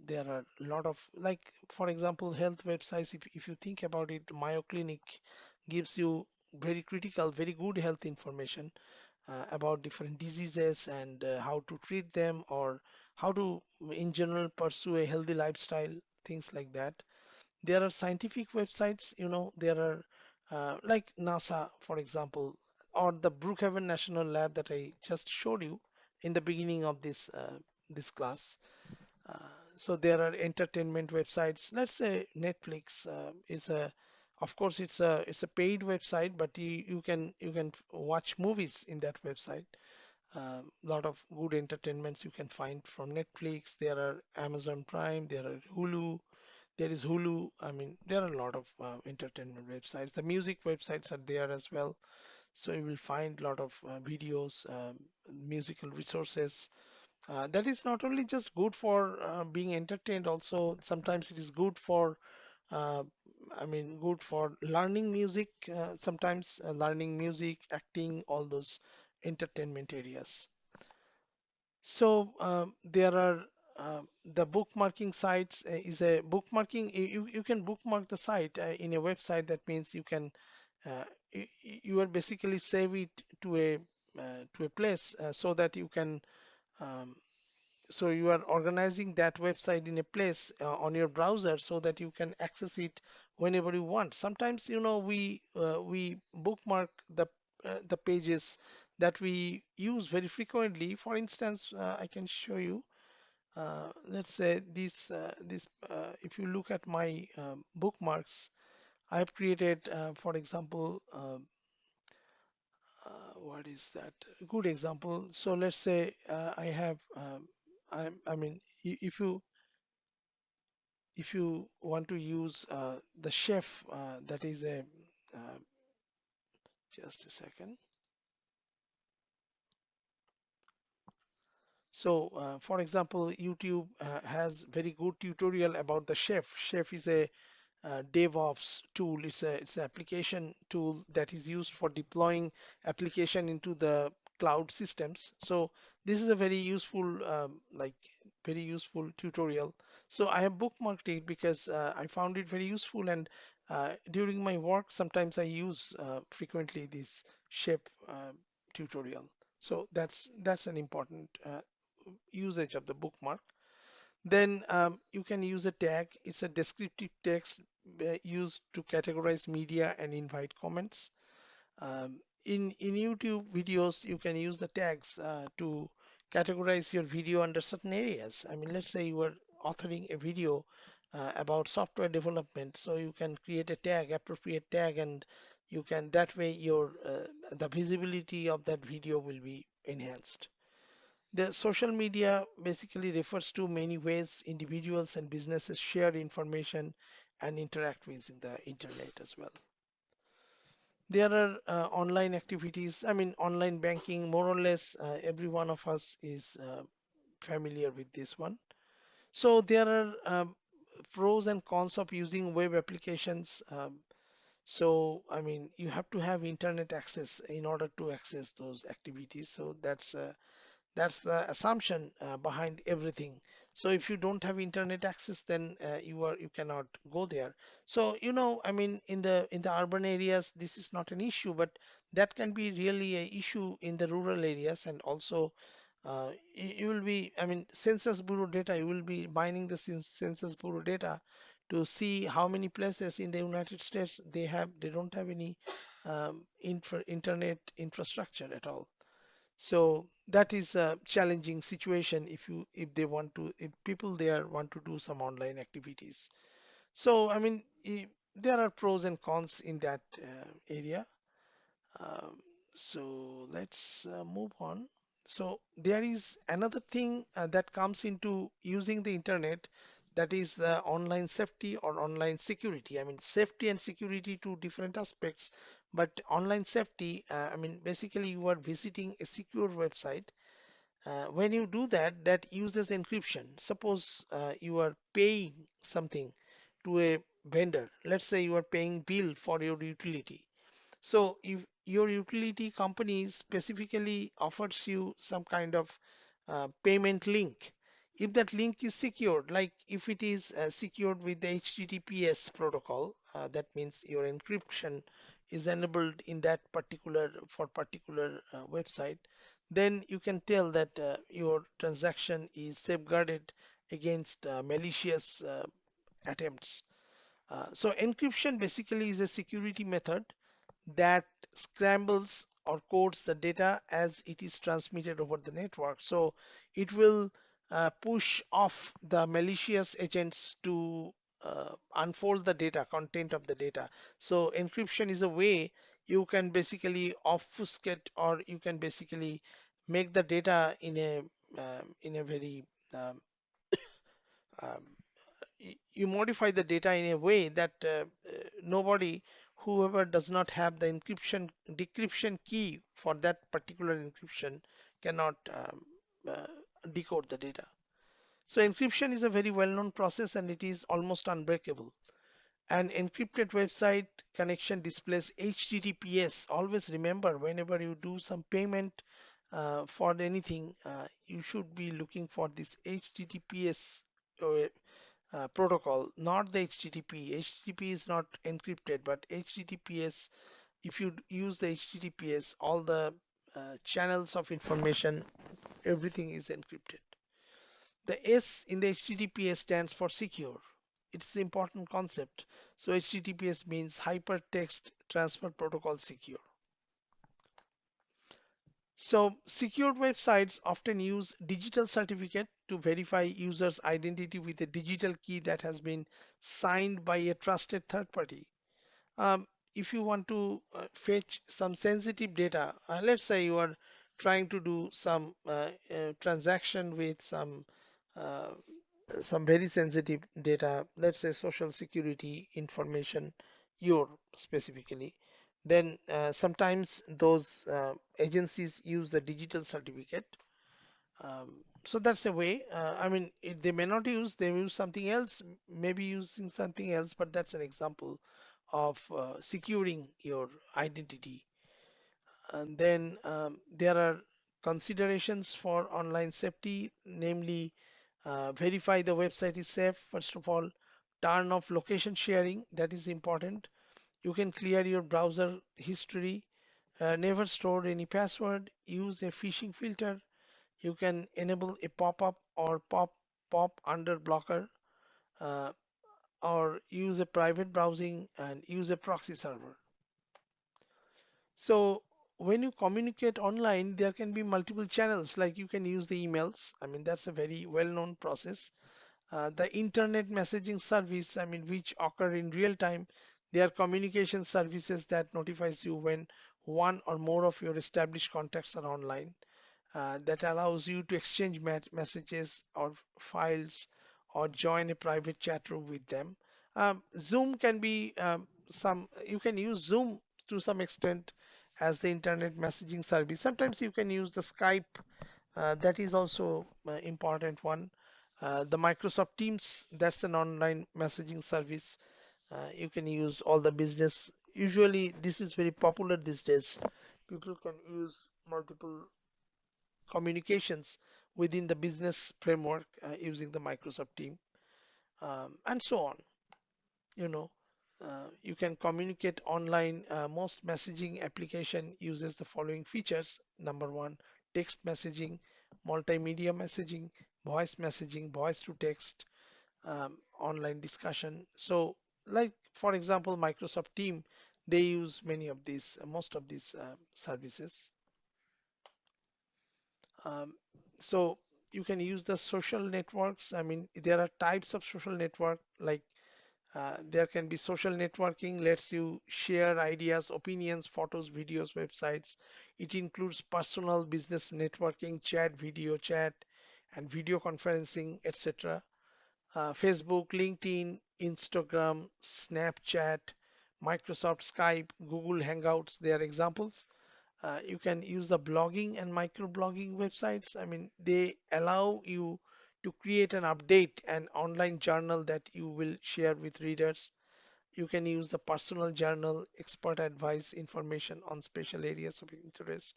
there are a lot of, like, for example, health websites. If you think about it, Mayo Clinic gives you very critical, very good health information about different diseases and how to treat them, or how to, in general, pursue a healthy lifestyle, things like that. There are scientific websites, there are like NASA, for example, or the Brookhaven National Lab that I just showed you in the beginning of this class. Uh, So there are entertainment websites. Let's say Netflix is a, of course, it's a paid website, but you can watch movies in that website. A lot of good entertainments you can find from Netflix. There are Amazon Prime, there are Hulu, there is Hulu. I mean, there are a lot of entertainment websites. The music websites are there as well. So you will find a lot of videos, musical resources. That is not only just good for being entertained, also sometimes it is good for, uh, I mean, good for learning music, sometimes learning music, acting, all those entertainment areas. So there are the bookmarking sites is a bookmarking. You can bookmark the site in a website. That means you can you are basically save it to a place so that you can um, so you are organizing that website in a place on your browser so that you can access it whenever you want. Sometimes, we bookmark the pages that we use very frequently. For instance, I can show you. Let's say this. If you look at my bookmarks, I have created, for example, what is that? Good example. So let's say I have. I mean, if you want to use the chef, that is a uh, just a second. So, for example, YouTube has very good tutorial about the chef. Chef is a DevOps tool. It's an application tool that is used for deploying application into the cloud systems. So this is a very useful, very useful tutorial. So I have bookmarked it because I found it very useful, and during my work, sometimes I use frequently this shape tutorial. So that's an important usage of the bookmark. Then you can use a tag. It's a descriptive text used to categorize media and invite comments. In YouTube videos, you can use the tags to categorize your video under certain areas. I mean, let's say you are authoring a video about software development, so you can create a tag, appropriate tag, and you can that way your the visibility of that video will be enhanced. The social media basically refers to many ways individuals and businesses share information and interact with the internet as well. There are online activities, I mean, online banking, more or less every one of us is familiar with this one. So there are pros and cons of using web applications. So, I mean, you have to have internet access in order to access those activities. So that's the assumption behind everything. So if you don't have internet access, then you cannot go there. So I mean, in the urban areas, this is not an issue, but that can be really a issue in the rural areas, and also you will be, I mean, Census Bureau data. You will be mining the Census Bureau data to see how many places in the United States they don't have any internet infrastructure at all. So that is a challenging situation if they want to if people there want to do some online activities. So I mean there are pros and cons in that area. Um, so let's move on. So there is another thing that comes into using the internet, that is the online safety or online security. I mean, safety and security, two different aspects, but online safety, I mean, basically you are visiting a secure website. When you do that, that uses encryption. Suppose you are paying something to a vendor. Let's say you are paying bill for your utility. So if your utility company specifically offers you some kind of payment link, if that link is secured, like if it is secured with the HTTPS protocol, that means your encryption is enabled in that particular website, then you can tell that your transaction is safeguarded against malicious attempts. So encryption basically is a security method that scrambles or codes the data as it is transmitted over the network. So it will push off the malicious agents to unfold the data, content of the data. So encryption is a way you can basically obfuscate, or you can basically make the data in a very um, um, you modify the data in a way that nobody, whoever does not have the encryption decryption key for that particular encryption, cannot uh, decode the data. So encryption is a very well-known process, and it is almost unbreakable. An encrypted website connection displays HTTPS. Always remember, whenever you do some payment for anything, you should be looking for this HTTPS protocol, not the HTTP. HTTP is not encrypted, but HTTPS, if you use the HTTPS, all the channels of information, everything is encrypted. The S in the HTTPS stands for secure. It's an important concept. So HTTPS means Hypertext Transfer Protocol Secure. So secured websites often use digital certificate to verify users' identity with a digital key that has been signed by a trusted third party. If you want to fetch some sensitive data, let's say you are trying to do some transaction with uh, some very sensitive data, let's say social security information, your specifically, then sometimes those agencies use the digital certificate. So that's a way. I mean, if they may not use, they use something else, maybe using something else, but that's an example of securing your identity. And then there are considerations for online safety, namely verify the website is safe. First of all, turn off location sharing, that is important. You can clear your browser history, never store any password, use a phishing filter. You can enable a pop-up or pop under blocker, uh, or use a private browsing and use a proxy server. So when you communicate online, there can be multiple channels, like you can use the emails. I mean, that's a very well-known process. The internet messaging service, I mean, which occur in real time, they are communication services that notifies you when one or more of your established contacts are online. That allows you to exchange messages or files or join a private chat room with them. Zoom can be you can use Zoom to some extent as the internet messaging service. Sometimes you can use the Skype, that is also important one. The Microsoft Teams, that's an online messaging service. You can use all the business. Usually, this is very popular these days. People can use multiple communications within the business framework using the Microsoft team, and so on. You know, you can communicate online. Most messaging application uses the following features. Number one, text messaging, multimedia messaging, voice to text, online discussion. So, like for example, Microsoft Team, they use many of these, most of these services. Um, so you can use the social networks. I mean, there are types of social network, like there can be social networking, lets you share ideas, opinions, photos, videos, websites. It includes personal business networking, chat, video chat, and video conferencing, etc. Facebook, LinkedIn, Instagram, Snapchat, Microsoft Skype, Google Hangouts, they are examples. You can use the blogging and microblogging websites. I mean, they allow you to create an update, an online journal that you will share with readers. You can use the personal journal, expert advice, information on special areas of interest.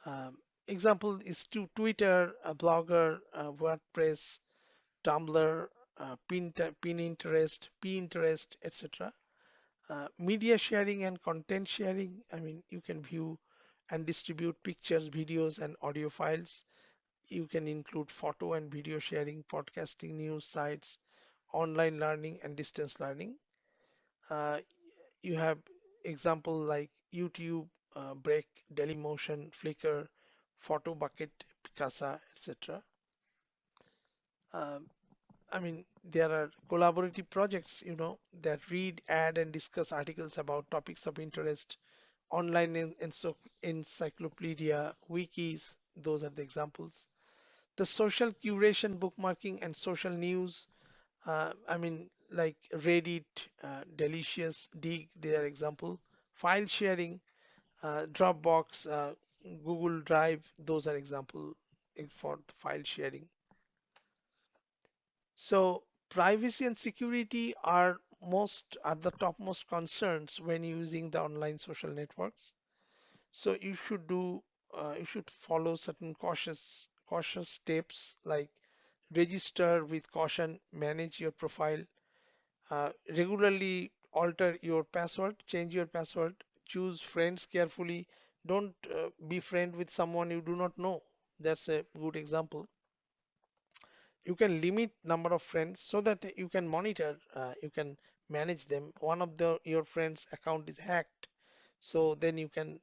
Um, Example is to Twitter, a blogger, WordPress, Tumblr, Pinterest, etc. Media sharing and content sharing. I mean, you can view and distribute pictures, videos, and audio files. You can include photo and video sharing, podcasting, news sites, online learning, and distance learning. Uh, you have example like YouTube, Break, Dailymotion, Flickr, Photo Bucket, Picasa, etc. Um, I mean, there are collaborative projects, that read, add, and discuss articles about topics of interest, online encyclopedia, wikis, those are the examples. The social curation, bookmarking, and social news, like Reddit, Delicious, Dig, they are example. File sharing, Dropbox, Google Drive, those are example for file sharing. So privacy and security are the topmost concerns when using the online social networks. So you should follow certain cautious steps like register with caution, manage your profile, regularly alter your password, change your password, choose friends carefully. Don't be friend with someone you do not know. That's a good example. You can limit number of friends so that you can monitor, you can manage them. One of your friends account is hacked, so then you can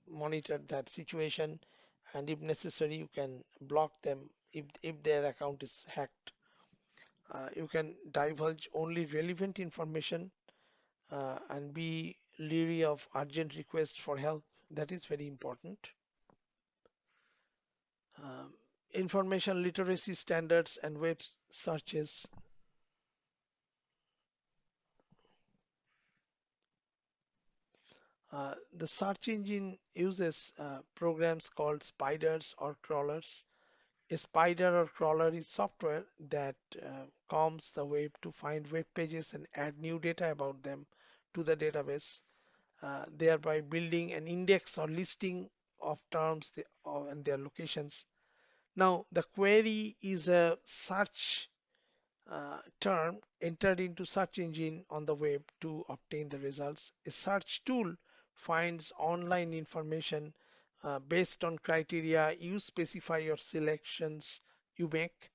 monitor that situation, and if necessary you can block them if their account is hacked. You can divulge only relevant information, and be leery of urgent requests for help. That is very important. um, Information literacy standards and web searches. The search engine uses programs called spiders or crawlers. A spider or crawler is software that combs the web to find web pages and add new data about them to the database, thereby building an index or listing of terms and their locations. Now, the query is a search term entered into search engine on the web to obtain the results. A search tool finds online information based on criteria you specify your selections you make.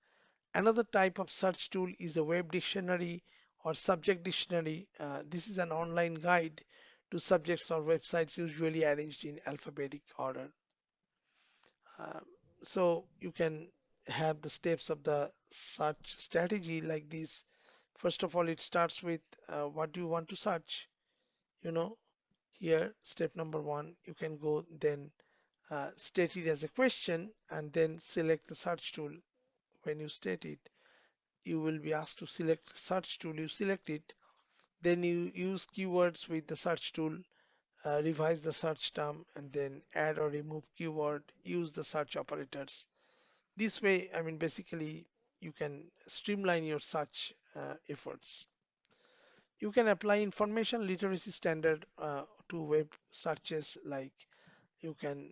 Another type of search tool is a web dictionary or subject dictionary. This is an online guide to subjects or websites usually arranged in alphabetic order. Um, so you can have the steps of the search strategy like this. First of all, it starts with what do you want to search? You know, here, step number one, you can go then state it as a question and then select the search tool. When you state it, you will be asked to select search tool. You select it, then you use keywords with the search tool, revise the search term, and then add or remove keyword, use the search operators. This way, basically, you can streamline your search efforts. You can apply information literacy standard to web searches. Like you can,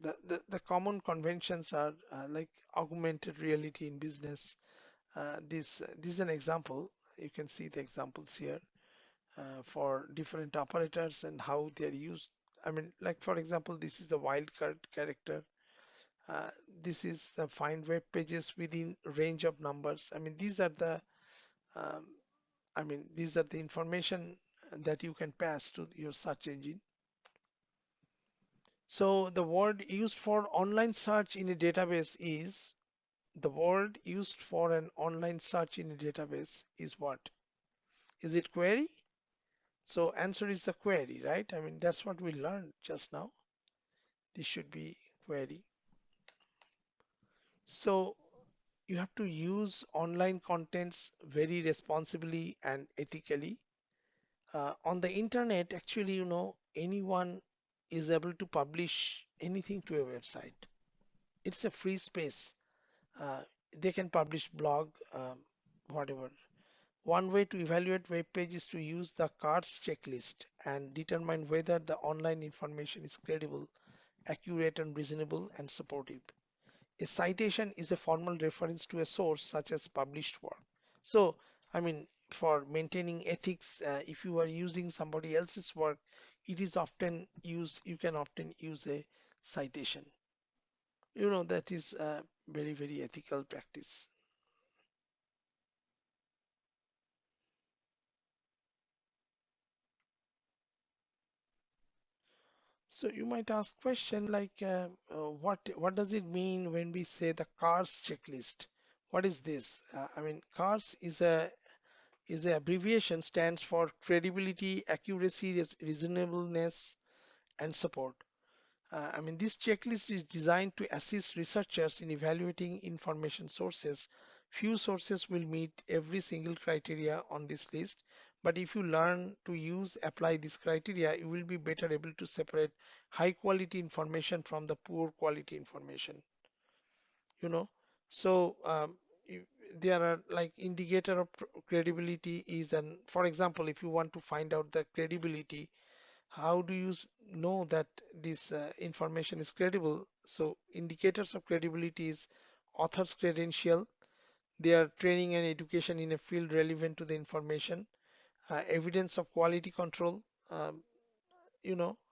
the common conventions are like augmented reality in business. This is an example. You can see the examples here for different operators and how they are used. Like for example, this is the wildcard character. Uh, this is the find web pages within range of numbers. Um, these are the information that you can pass to your search engine. So the word used for online search in a database is the word used for an online search in a database is what? Is it query? So answer is the query, right? That's what we learned just now. This should be query. So you have to use online contents very responsibly and ethically. On the internet, actually, anyone is able to publish anything to a website. It's a free space. Uh, they can publish blog, whatever. One way to evaluate web page is to use the CARS checklist and determine whether the online information is credible, accurate, and reasonable and supportive. A citation is a formal reference to a source such as published work. So, for maintaining ethics, if you are using somebody else's work, you can often use a citation. That is a very, very ethical practice. So you might ask question like, what does it mean when we say the CARS checklist? What is this? I mean, CARS is a abbreviation, stands for credibility, accuracy, reasonableness, and support. I mean, this checklist is designed to assist researchers in evaluating information sources. Few sources will meet every single criteria on this list, but if you learn to apply this criteria, you will be better able to separate high quality information from the poor quality information, you know. So there are like indicator of credibility is, and for example, if you want to find out the credibility, how do you know that this information is credible? So indicators of credibility is author's credential, their training and education in a field relevant to the information, evidence of quality control. Um,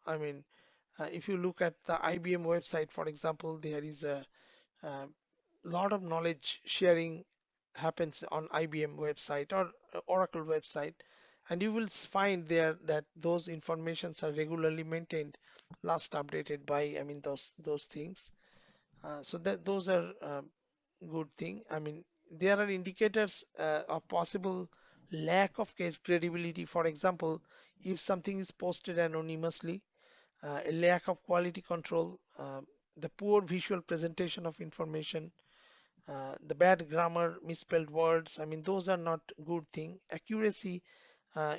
I mean, if you look at the IBM website, for example, there is a lot of knowledge sharing happens on IBM website or Oracle website, and you will find there that those informations are regularly maintained, last updated by, I mean, those things. So that those are good thing. I mean, there are indicators of possible lack of credibility. For example, if something is posted anonymously, a lack of quality control, the poor visual presentation of information, the bad grammar, misspelled words, I mean, those are not good thing. Accuracy,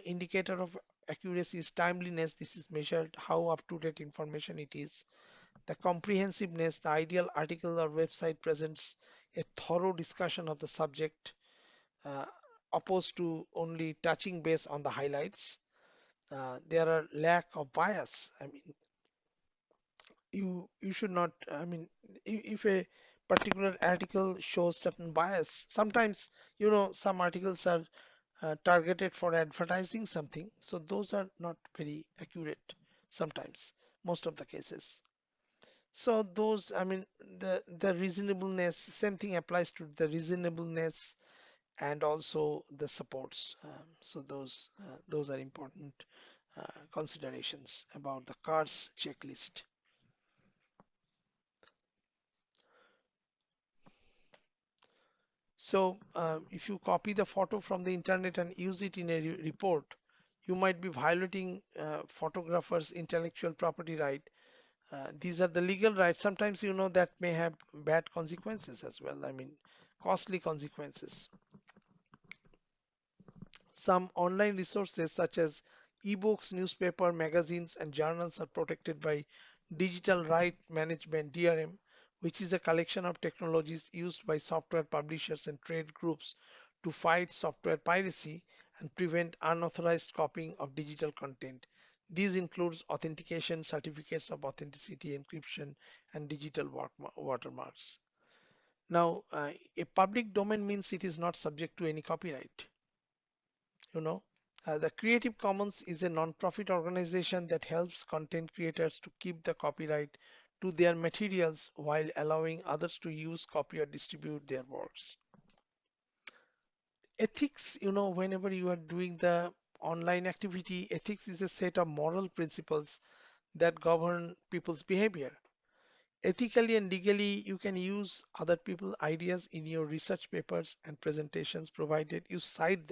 indicator of accuracy is timeliness. This is measured how up to date information it is. The comprehensiveness, the ideal article or website presents a thorough discussion of the subject, uh, opposed to only touching base on the highlights. There are lack of bias. I mean, you should not, I mean, if a particular article shows certain bias, sometimes, some articles are targeted for advertising something, so those are not very accurate sometimes, most of the cases. So those, I mean, the reasonableness, same thing applies to the reasonableness and also the supports. So those are important considerations about the CARS checklist. So if you copy the photo from the internet and use it in a report, you might be violating photographers' intellectual property right. These are the legal rights. Sometimes that may have bad consequences as well. I mean, costly consequences. Some online resources such as ebooks, newspaper, magazines, and journals are protected by Digital Right Management (DRM), which is a collection of technologies used by software publishers and trade groups to fight software piracy and prevent unauthorized copying of digital content. These includes authentication, certificates of authenticity, encryption, and digital watermarks. Now, a public domain means it is not subject to any copyright. you know the Creative Commons is a non-profit organization that helps content creators to keep the copyright to their materials while allowing others to use, copy, or distribute their works. Ethics, whenever you are doing the online activity, ethics is a set of moral principles that govern people's behavior. Ethically and legally, you can use other people's ideas in your research papers and presentations provided you cite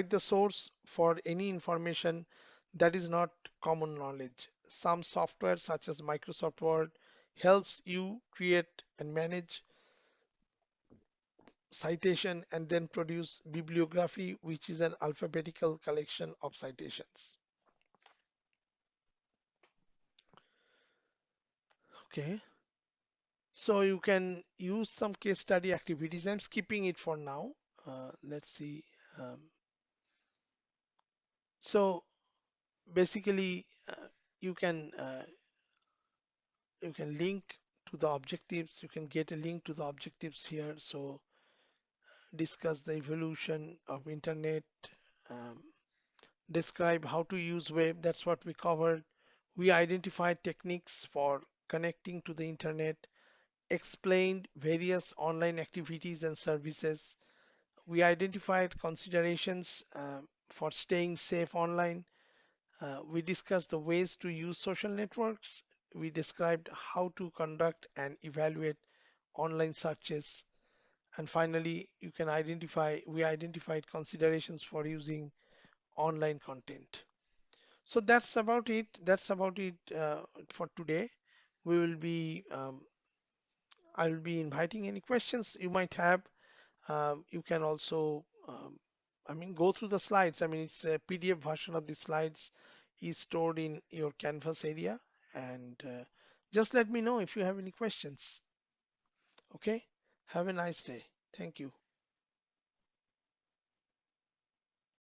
the source for any information that is not common knowledge. Some software, such as Microsoft Word, helps you create and manage citation and then produce bibliography, which is an alphabetical collection of citations. Okay, so you can use some case study activities. I'm skipping it for now. Let's see. Um, so basically, you can uh, you can link to the objectives. You can get a link to the objectives here. So discuss the evolution of internet, um, describe how to use web. That's what we covered. We identified techniques for connecting to the internet, explained various online activities and services. We identified considerations for staying safe online. We discussed the ways to use social networks. We described how to conduct and evaluate online searches, and finally we identified considerations for using online content. So that's about it for today. We will be I will be inviting any questions you might have. You can also go through the slides. I mean, it's a PDF version of the slides is stored in your Canvas area, and just let me know if you have any questions. Okay, have a nice day. Thank you.